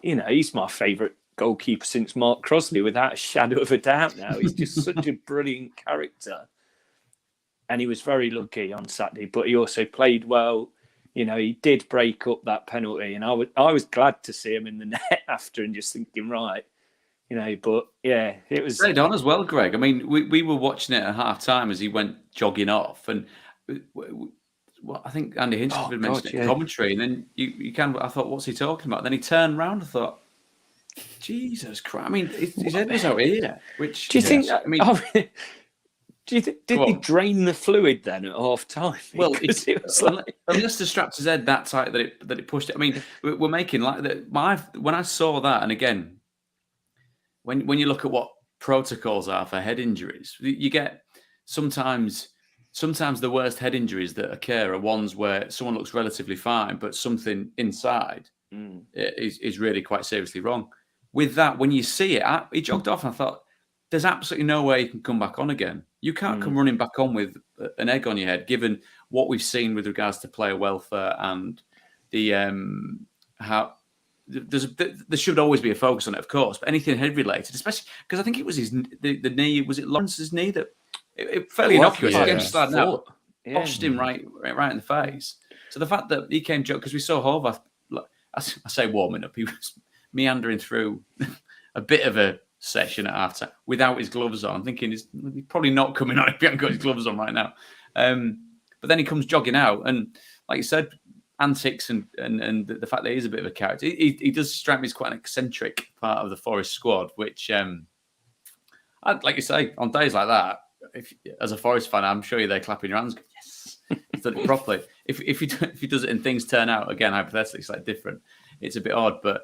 [SPEAKER 3] you know, he's my favourite goalkeeper since Mark Crossley, without a shadow of a doubt now. He's just such a brilliant character. And he was very lucky on Saturday, but he also played well. You know, he did break up that penalty. And I was glad to see him in the net after and just thinking, right, you know, but yeah, it was
[SPEAKER 2] played on as well, Greg. I mean, we were watching it at half time as he went jogging off, and I think Andy Hinchcliffe had mentioned it in commentary, and then I thought, what's he talking about? Then he turned around and thought, Jesus Christ! I mean, his head was out here. Which
[SPEAKER 3] do you think? I mean, did he drain the fluid then at half time?
[SPEAKER 2] Well, it was like, unless the strapped his head that tight that it pushed it. I mean, we're making like that. When I saw that, and again. When you look at what protocols are for head injuries, you get sometimes the worst head injuries that occur are ones where someone looks relatively fine, but something inside is really quite seriously wrong. With that, when you see it, he jogged off and I thought, there's absolutely no way he can come back on again. You can't come running back on with an egg on your head, given what we've seen with regards to player welfare and the how... There should always be a focus on it, of course, but anything head related, especially because I think it was the knee. Was it Lawrence's knee that it fairly innocuous again? Sliding out, boshed him right in the face. So the fact that he came because we saw Horvath, I say warming up, he was meandering through a bit of a session at half time without his gloves on, thinking he's probably not coming on if he hasn't got his gloves on right now. But then he comes jogging out, and like you said. Antics and the fact that he's a bit of a character. He does strike me as quite an eccentric part of the Forest squad, which, I'd like you say, on days like that, as a Forest fan, I'm sure you're there clapping your hands, going, yes, he's done it properly. If he does it and things turn out, again, hypothetically, it's like different. It's a bit odd, but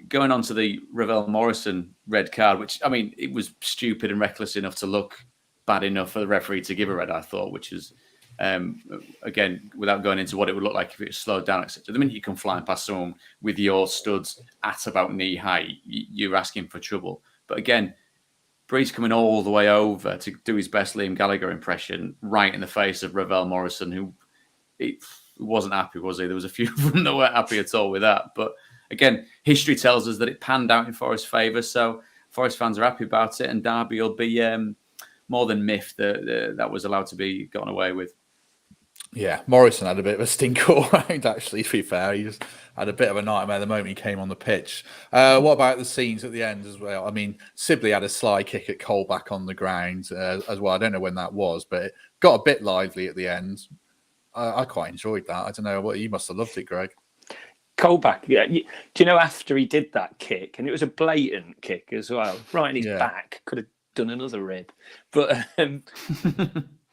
[SPEAKER 2] going on to the Ravel Morrison red card, which, I mean, it was stupid and reckless enough to look bad enough for the referee to give a red, I thought, which is... again, without going into what it would look like if it was slowed down, etc. The minute you come flying past someone with your studs at about knee height, you're asking for trouble. But again, Breed's coming all the way over to do his best Liam Gallagher impression right in the face of Ravel Morrison, who he wasn't happy, was he? There was a few of them that weren't happy at all with that. But again, history tells us that it panned out in Forest's favour, so Forest fans are happy about it, and Derby will be more than miffed that was allowed to be gotten away with.
[SPEAKER 1] Yeah, Morrison had a bit of a stinker all round, actually, to be fair. He just had a bit of a nightmare the moment he came on the pitch. What about the scenes at the end as well? I mean, Sibley had a sly kick at Colback on the ground as well. I don't know when that was, but it got a bit lively at the end. I quite enjoyed that. I don't know. You must have loved it, Greg.
[SPEAKER 3] Colback, yeah. Do you know after he did that kick, and it was a blatant kick as well, right in his back, could have done another rib. But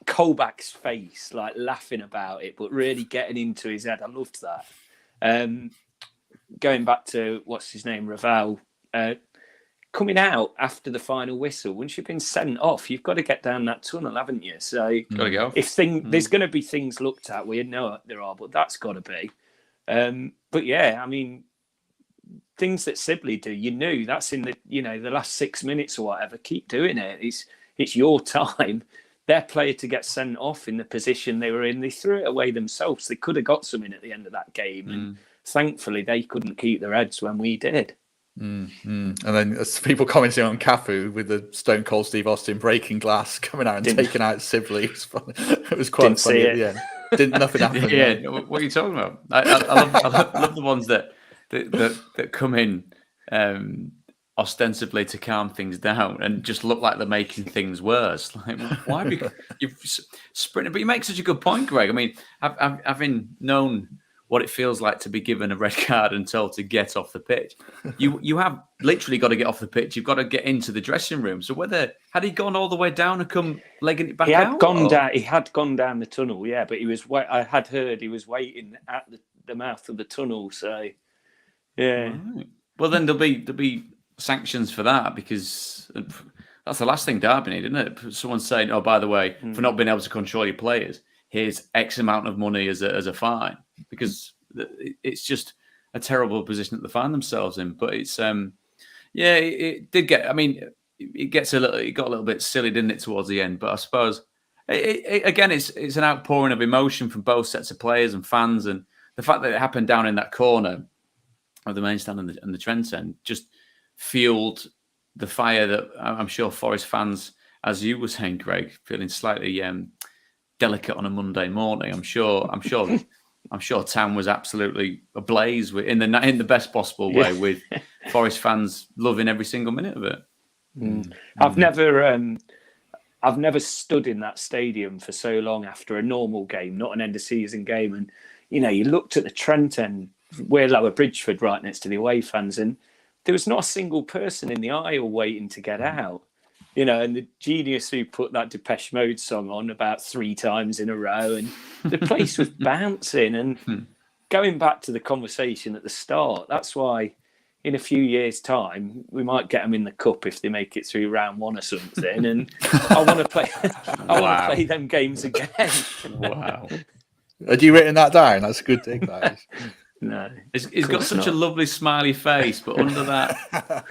[SPEAKER 3] Colback's face, like laughing about it, but really getting into his head. I loved that. Going back to, what's his name, Ravel, coming out after the final whistle, once you've been sent off, you've got to get down that tunnel, haven't you? So
[SPEAKER 2] got to go.
[SPEAKER 3] If there's going to be things looked at, we know there are, but that's got to be. But yeah, I mean, things that Sibley do, that's in the last 6 minutes or whatever. Keep doing it. It's your time. Their player to get sent off in the position they were in, they threw it away themselves. They could have got something at the end of that game, and thankfully they couldn't keep their heads when we did.
[SPEAKER 1] And then people commenting on Cafu with the Stone Cold Steve Austin breaking glass, coming out and taking out Sibley. It was quite funny at the end. Nothing happened.
[SPEAKER 2] Yeah, what are you talking about? I love the ones that come in ostensibly to calm things down and just look like they're making things worse. Like, why? Because you've sprinted, but you make such a good point, Greg. I mean, having known what it feels like to be given a red card and told to get off the pitch, you have literally got to get off the pitch. You've got to get into the dressing room. So had he gone all the way down and come legging it back out?
[SPEAKER 3] He had gone down the tunnel, yeah, but I had heard he was waiting at the mouth of the tunnel. So, yeah.
[SPEAKER 2] Right. Well, then there'll be sanctions for that, because that's the last thing Derby need, isn't it? Someone saying, "Oh, by the way, for not being able to control your players, here's X amount of money as a fine," because it's just a terrible position that they find themselves in. But it's it did get. I mean, it got a little bit silly, didn't it, towards the end? But I suppose again, it's an outpouring of emotion from both sets of players and fans, and the fact that it happened down in that corner of the main stand and the Trent end just fueled the fire that I'm sure Forest fans, as you were saying, Greg, feeling slightly delicate on a Monday morning. I'm sure town was absolutely ablaze in the best possible way, with Forest fans loving every single minute of it.
[SPEAKER 3] I've never stood in that stadium for so long after a normal game, not an end of season game, and you looked at the Trent end. We're Lower Bridgeford, right next to the away fans, and there was not a single person in the aisle waiting to get out. And the genius who put that Depeche Mode song on about 3 times in a row, and the place was bouncing. And going back to the conversation at the start, that's why in a few years' time we might get them in the cup if they make it through round 1 or something. And I want to play. I want to play them games again.
[SPEAKER 2] Wow!
[SPEAKER 1] Had you written that down? That's a good thing, that is.
[SPEAKER 3] No,
[SPEAKER 2] he's got such a lovely smiley face, but under that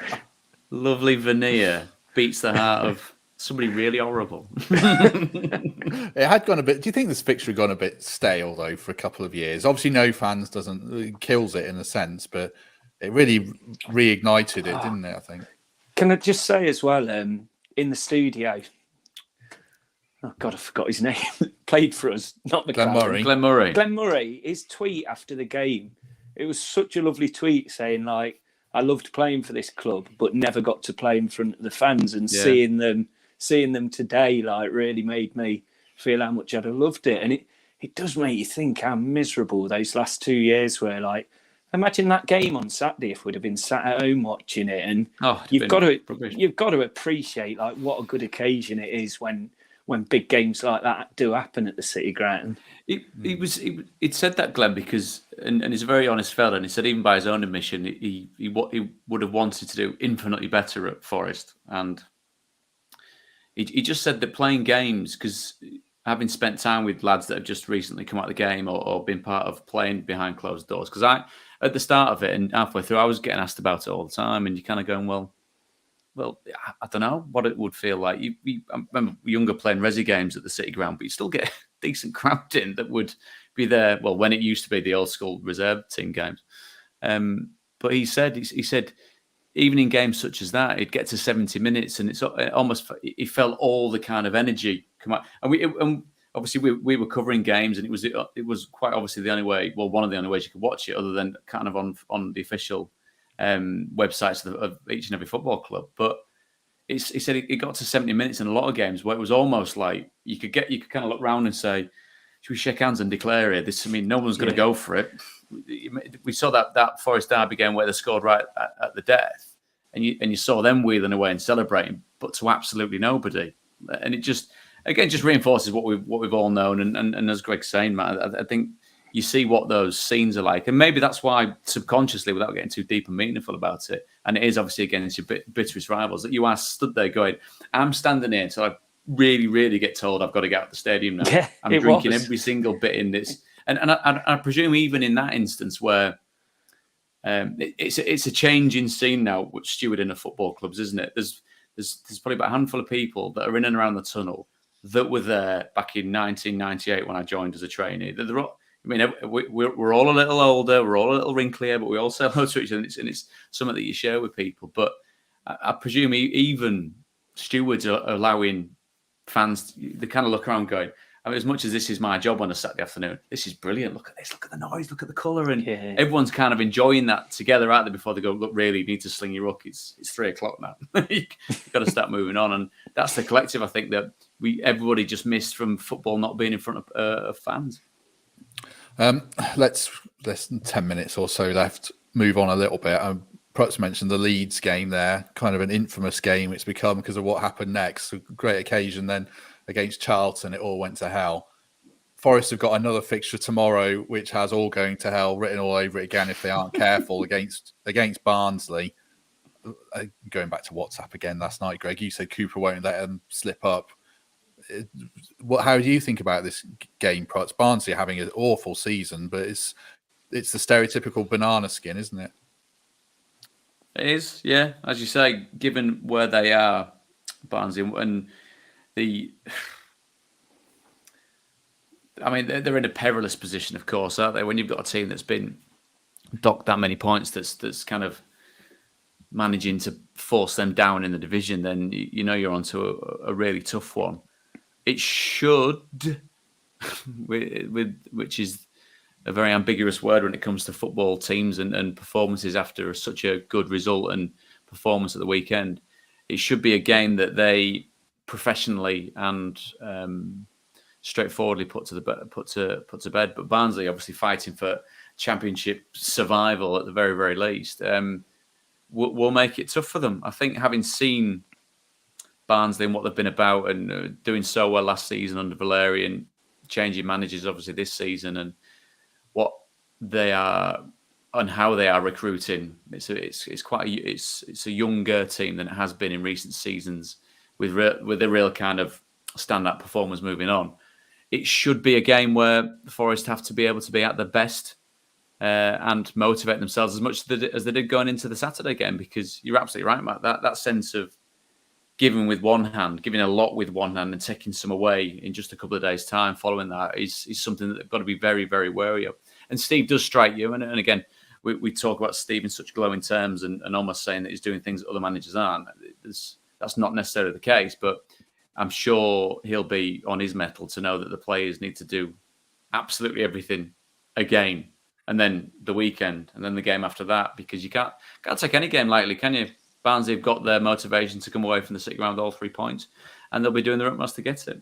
[SPEAKER 2] lovely veneer beats the heart of somebody really horrible.
[SPEAKER 1] It had gone a bit. Do you think this fixture had gone a bit stale though for a couple of years? Obviously, no fans kills it in a sense, but it really reignited it, didn't it? I think.
[SPEAKER 3] Can I just say as well, in the studio? Oh God, I forgot his name. Played for us, not McLaren. Glenn Murray. His tweet after the game, it was such a lovely tweet saying, like, I loved playing for this club, but never got to play in front of the fans. And seeing them today, like, really made me feel how much I'd have loved it. And it does make you think how miserable those last 2 years were. Like, imagine that game on Saturday if we'd have been sat at home watching it. And you've got to appreciate, like, what a good occasion it is when big games like that do happen at the City Ground.
[SPEAKER 2] He'd said that, Glenn, because and he's a very honest fella, and he said even by his own admission, he would have wanted to do infinitely better at Forest, and he just said that playing games, because having spent time with lads that have just recently come out of the game or been part of playing behind closed doors, because I at the start of it and halfway through I was getting asked about it all the time, and you're kind of going, well, I don't know what it would feel like. I remember younger playing resi games at the City Ground, but you still get a decent crowd in that would be there. Well, when it used to be the old school reserve team games. But he said even in games such as that, it'd get to 70 minutes, and it he felt all the kind of energy come out. And obviously we were covering games, and it was quite obviously the only way. Well, one of the only ways you could watch it, other than kind of on the official websites of each and every football club. But he said it got to 70 minutes in a lot of games where it was almost like you could kind of look round and say, should we shake hands and declare it? No one's going to go for it. We saw that Forest Derby game where they scored right at the death, and you saw them wheeling away and celebrating, but to absolutely nobody. And it just reinforces what we've all known. And as Greg's saying, Matt, I think you see what those scenes are like, and maybe that's why subconsciously, without getting too deep and meaningful about it, and it is obviously against your bitterest rivals, that you are stood there going, I'm standing here until I really, really get told I've got to get out of the stadium now.
[SPEAKER 3] Yeah,
[SPEAKER 2] I'm drinking every single bit in this. And I presume even in that instance where it's a change in scene now, which stewarding of football clubs, isn't it? There's probably about a handful of people that are in and around the tunnel that were there back in 1998 when I joined as a trainee. We're all a little older, we're all a little wrinklier, but we all say hello to each other, and it's something that you share with people. But I presume even stewards are allowing fans, they kind of look around going, as much as this is my job on a Saturday afternoon, this is brilliant. Look at this, look at the noise, look at the colour. And everyone's kind of enjoying that together out there before they go, look, really, you need to sling your ruck. It's 3:00 now. You've got to start moving on. And that's the collective, I think, that everybody just missed from football not being in front of fans.
[SPEAKER 1] Let's less than 10 minutes or so left. Move on a little bit. Prutz mentioned the Leeds game there, kind of an infamous game it's become because of what happened next. A great occasion then against Charlton, it all went to hell. Forest have got another fixture tomorrow, which has all going to hell written all over it again if they aren't careful against Barnsley. Going back to WhatsApp again last night, Greg, you said Cooper won't let them slip up. How do you think about this game, Prutz? Barnsley are having an awful season, but it's the stereotypical banana skin, isn't it?
[SPEAKER 2] It is, yeah. As you say, given where they are, Barnsley, and they're in a perilous position, of course, aren't they? When you've got a team that's been docked that many points, that's kind of managing to force them down in the division, then you know you're onto a really tough one. It should, which is a very ambiguous word when it comes to football teams and performances after such a good result and performance at the weekend. It should be a game that they professionally and straightforwardly put to bed. But Barnsley obviously fighting for Championship survival at the very, very least. Will make it tough for them. I think having seen Barnsley and what they've been about and doing so well last season under Valerian, changing managers obviously this season, and what they are and how they are recruiting, it's a younger team than it has been in recent seasons, with a real kind of stand-up performers moving on. It should be a game where the Forest have to be able to be at their best and motivate themselves as much as they did going into the Saturday game, because you're absolutely right, Matt. That sense of giving with one hand, giving a lot with one hand and taking some away in just a couple of days' time following that is something that they've got to be very, very wary of. And Steve does strike you. And again, we talk about Steve in such glowing terms and almost saying that he's doing things that other managers aren't. That's not necessarily the case, but I'm sure he'll be on his mettle to know that the players need to do absolutely everything again, and then the weekend, and then the game after that, because you can't take any game lightly, can you? Barnsley have got their motivation to come away from the City Ground with all 3 points, and they'll be doing their utmost to get it.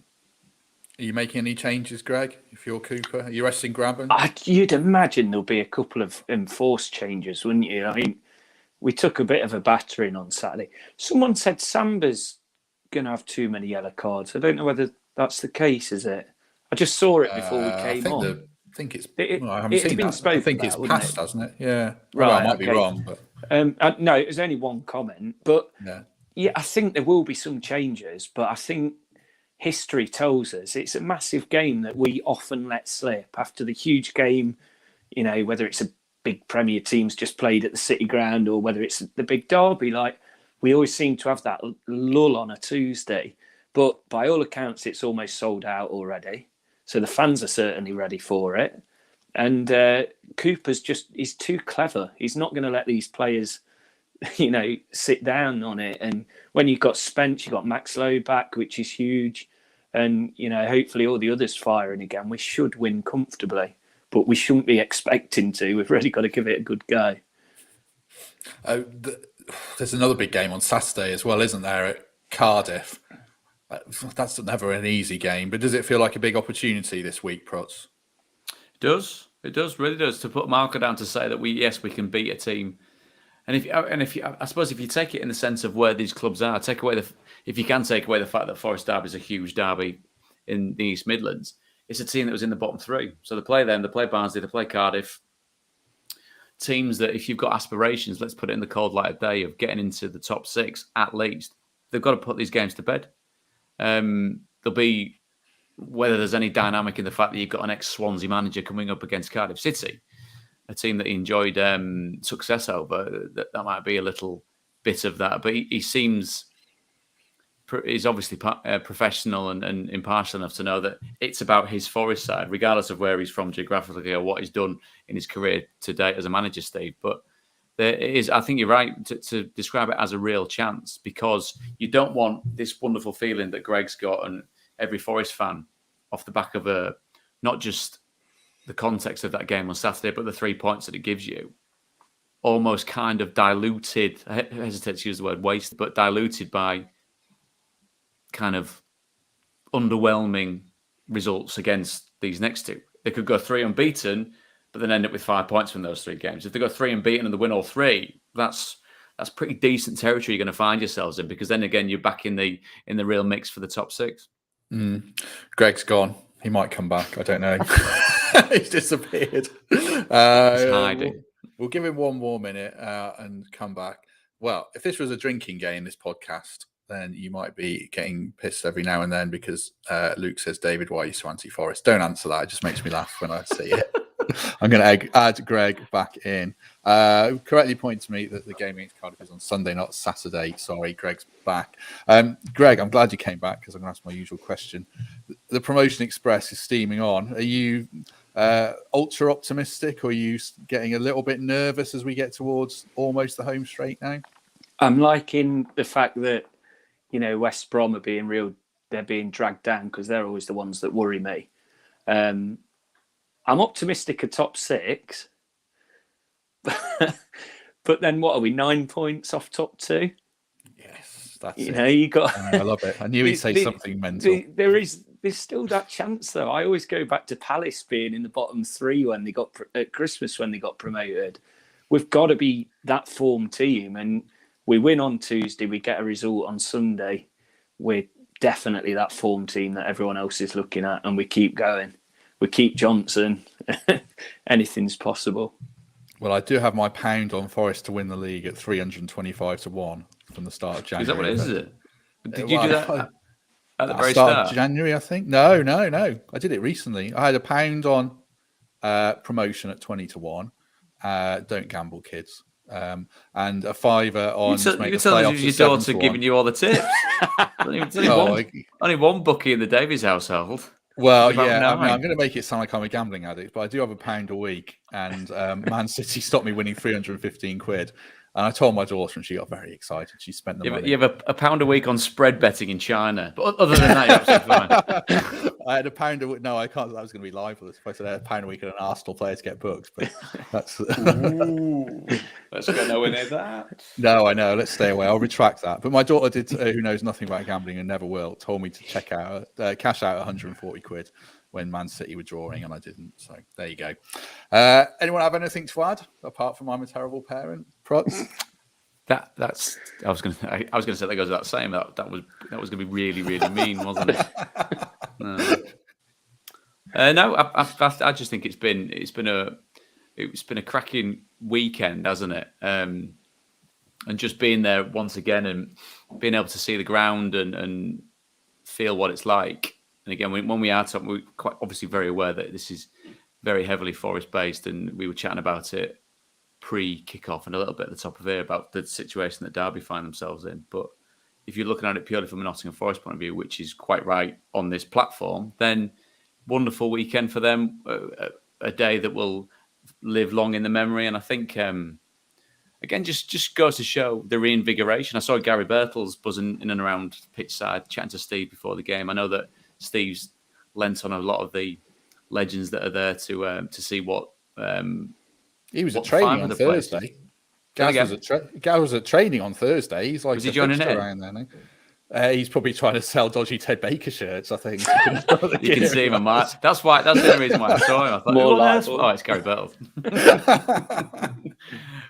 [SPEAKER 1] Are you making any changes, Greg, if you're Cooper? Are you resting Grabban?
[SPEAKER 3] You'd imagine there'll be a couple of enforced changes, wouldn't you? I mean, we took a bit of a battering on Saturday. Someone said Samba's going to have too many yellow cards. I don't know whether that's the case, is it? I just saw it before we came on.
[SPEAKER 1] I think it's.
[SPEAKER 3] I haven't seen that.
[SPEAKER 1] I think it's passed, hasn't it? Yeah.
[SPEAKER 3] Right.
[SPEAKER 1] Well, I might be wrong, but
[SPEAKER 3] no, it was only one comment. But yeah, I think there will be some changes. But I think history tells us it's a massive game that we often let slip after the huge game. You know, whether it's a big Premier team's just played at the City Ground or whether it's the big derby, like we always seem to have that lull on a Tuesday. But by all accounts, it's almost sold out already. So the fans are certainly ready for it. And Cooper's he's too clever. He's not going to let these players, sit down on it. And when you've got Spence, you've got Max Lowe back, which is huge. And, hopefully all the others firing again. We should win comfortably, but we shouldn't be expecting to. We've really got to give it a good go.
[SPEAKER 1] There's another big game on Saturday as well, isn't there, at Cardiff? That's never an easy game, but does it feel like a big opportunity this week, Prutz?
[SPEAKER 2] It does, really does, to put a marker down to say that we can beat a team. And if I suppose if you take it in the sense of where these clubs are, if you can take away the fact that Forest Derby is a huge derby in the East Midlands, it's a team that was in the bottom three. So they play them, they play Barnsley, they play Cardiff. Teams that, if you've got aspirations, let's put it in the cold light of day, of getting into the top six at least, they've got to put these games to bed. There'll be, whether there's any dynamic in the fact that you've got an ex-Swansea manager coming up against Cardiff City, a team that he enjoyed success over, that might be a little bit of that. But he seems, he's obviously professional and impartial enough to know that it's about his Forest side, regardless of where he's from geographically or what he's done in his career to date as a manager, Steve. But there is, I think you're right to describe it as a real chance, because you don't want this wonderful feeling that Greg's got and every Forest fan off the back of not just the context of that game on Saturday, but the 3 points that it gives you, almost kind of diluted, I hesitate to use the word waste, but diluted by kind of underwhelming results against these next two. They could go 3 unbeaten, but then end up with 5 points from those 3 games. If they go 3 unbeaten and they win all 3, that's pretty decent territory you're going to find yourselves in, because then again you're back in the real mix for the top 6.
[SPEAKER 1] Greg's gone. He might come back. I don't know. He's disappeared.
[SPEAKER 2] He's hiding.
[SPEAKER 1] We'll give him one more minute and come back. Well, if this was a drinking game, this podcast, then you might be getting pissed every now and then because Luke says, David, why are you so anti-Forest? Don't answer that. It just makes me laugh when I see it. I'm going to add Greg back in. Correctly point to me that the game against Cardiff is on Sunday, not Saturday. Sorry, Greg's back. Greg, I'm glad you came back, because I'm going to ask my usual question. The Promotion Express is steaming on. Are you ultra optimistic, or are you getting a little bit nervous as we get towards almost the home straight now?
[SPEAKER 3] I'm liking the fact that, West Brom are they're being dragged down, because they're always the ones that worry me. I'm optimistic at top 6, but then what are we, 9 points off top 2?
[SPEAKER 1] Yes, that's
[SPEAKER 3] you got.
[SPEAKER 1] I love it. I knew he'd say something mental.
[SPEAKER 3] There's still that chance, though. I always go back to Palace being in the bottom 3 when they got at Christmas when they got promoted. We've got to be that form team, and we win on Tuesday. We get a result on Sunday. We're definitely that form team that everyone else is looking at, and we keep going. We keep Johnson. Anything's possible.
[SPEAKER 1] Well, I do have my pound on Forest to win the league at 325 to 1 from the start of January.
[SPEAKER 2] Is that what it is? Is it? Did you do that at the very
[SPEAKER 1] start of January? I think. No. I did it recently. I had a pound on promotion at 20 to 1. Don't gamble, kids. And a fiver on.
[SPEAKER 2] You tell us your daughter giving you all the tips. Only one bookie in the Davies household.
[SPEAKER 1] Well, yeah, I'm going to make it sound like I'm a gambling addict, but I do have a pound a week, and Man City stopped me winning 315 quid. And I told my daughter, and she got very excited. She spent the money.
[SPEAKER 2] You have a pound a week on spread betting in China, but other than that, you're absolutely fine.
[SPEAKER 1] I had a pound a week. No, I can't. That was going to be libelous if I said I had a pound a week and an Arsenal player to get booked. But that's.
[SPEAKER 2] Let's go nowhere near that.
[SPEAKER 1] No, I know. Let's stay away. I'll retract that. But my daughter did, who knows nothing about gambling and never will, told me to cash out 140 quid when Man City were drawing, and I didn't. So there you go. Anyone have anything to add apart from I'm a terrible parent? Prutz?
[SPEAKER 2] That's. I was going to say that goes without saying. That was going to be really, really mean, wasn't it? No, I just think it's been a cracking weekend, hasn't it? And just being there once again and being able to see the ground and feel what it's like. And again, when we are talking, we're quite obviously very aware that this is very heavily Forest based, and we were chatting about it pre-kickoff and a little bit at the top of here about the situation that Derby find themselves in. But if you're looking at it purely from a Nottingham Forest point of view, which is quite right on this platform, then wonderful weekend for them, a day that will live long in the memory. And I think, again, just goes to show the reinvigoration. I saw Gary Birtles buzzing in and around pitch side, chatting to Steve before the game. I know that Steve's lent on a lot of the legends that are there to see what
[SPEAKER 1] he was at training on Thursday. Gaz was at training on Thursday. He's like,
[SPEAKER 2] was he joining in?
[SPEAKER 1] Around there, he's probably trying to sell dodgy Ted Baker shirts, I think.
[SPEAKER 2] You can see him on my. That's the only reason why I saw him. I thought, oh, it's Gary Birtles.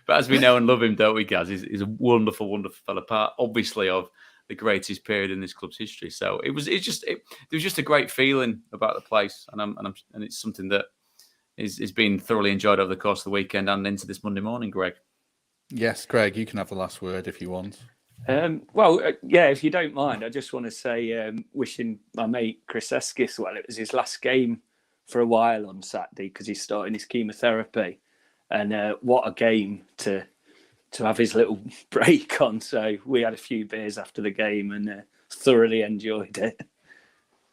[SPEAKER 2] But as we know and love him, don't we, Gaz? He's a wonderful, wonderful fella, part obviously of the greatest period in this club's history. So there was just a great feeling about the place, and it's something that is being thoroughly enjoyed over the course of the weekend and into this Monday morning, Greg.
[SPEAKER 1] Yes, Greg, you can have the last word if you want.
[SPEAKER 3] If you don't mind, I just want to say wishing my mate Chris Eskis well. It was his last game for a while on Saturday because he's starting his chemotherapy. And what a game to have his little break on. So we had a few beers after the game and thoroughly enjoyed it.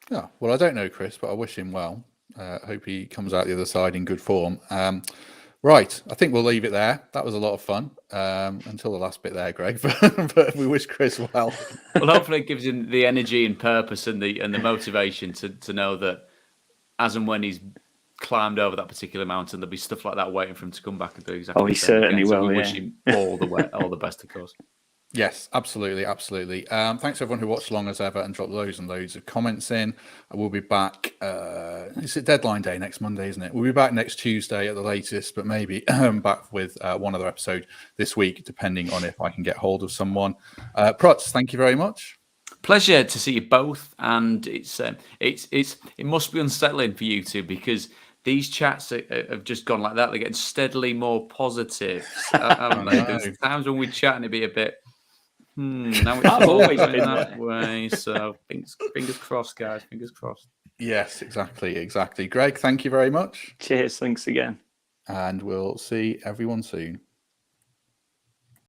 [SPEAKER 1] Yeah, well, I don't know Chris, but I wish him well. Hope he comes out the other side in good form. Right, I think we'll leave it there. That was a lot of fun until the last bit there, Greg. But we wish Chris well.
[SPEAKER 2] Well, hopefully it gives him the energy and purpose and the motivation to know that as and when he's climbed over that particular mountain, there'll be stuff like that waiting for him to come back and do exactly.
[SPEAKER 3] Oh, he certainly will.
[SPEAKER 2] So we wish him all the best, of course.
[SPEAKER 1] Yes, absolutely. Thanks everyone who watched along as ever and dropped loads and loads of comments in. We'll be back. It's a deadline day next Monday, isn't it? We'll be back next Tuesday at the latest, but maybe back with one other episode this week, depending on if I can get hold of someone. Prutz, thank you very much.
[SPEAKER 2] Pleasure to see you both, and it must be unsettling for you two because these chats have just gone like that. They're getting steadily more positive. There's times when we chat and it'd be a bit. Now it's always been that way. So fingers crossed, guys. Fingers crossed.
[SPEAKER 1] Yes, exactly. Greg, thank you very much.
[SPEAKER 3] Cheers. Thanks again.
[SPEAKER 1] And we'll see everyone soon.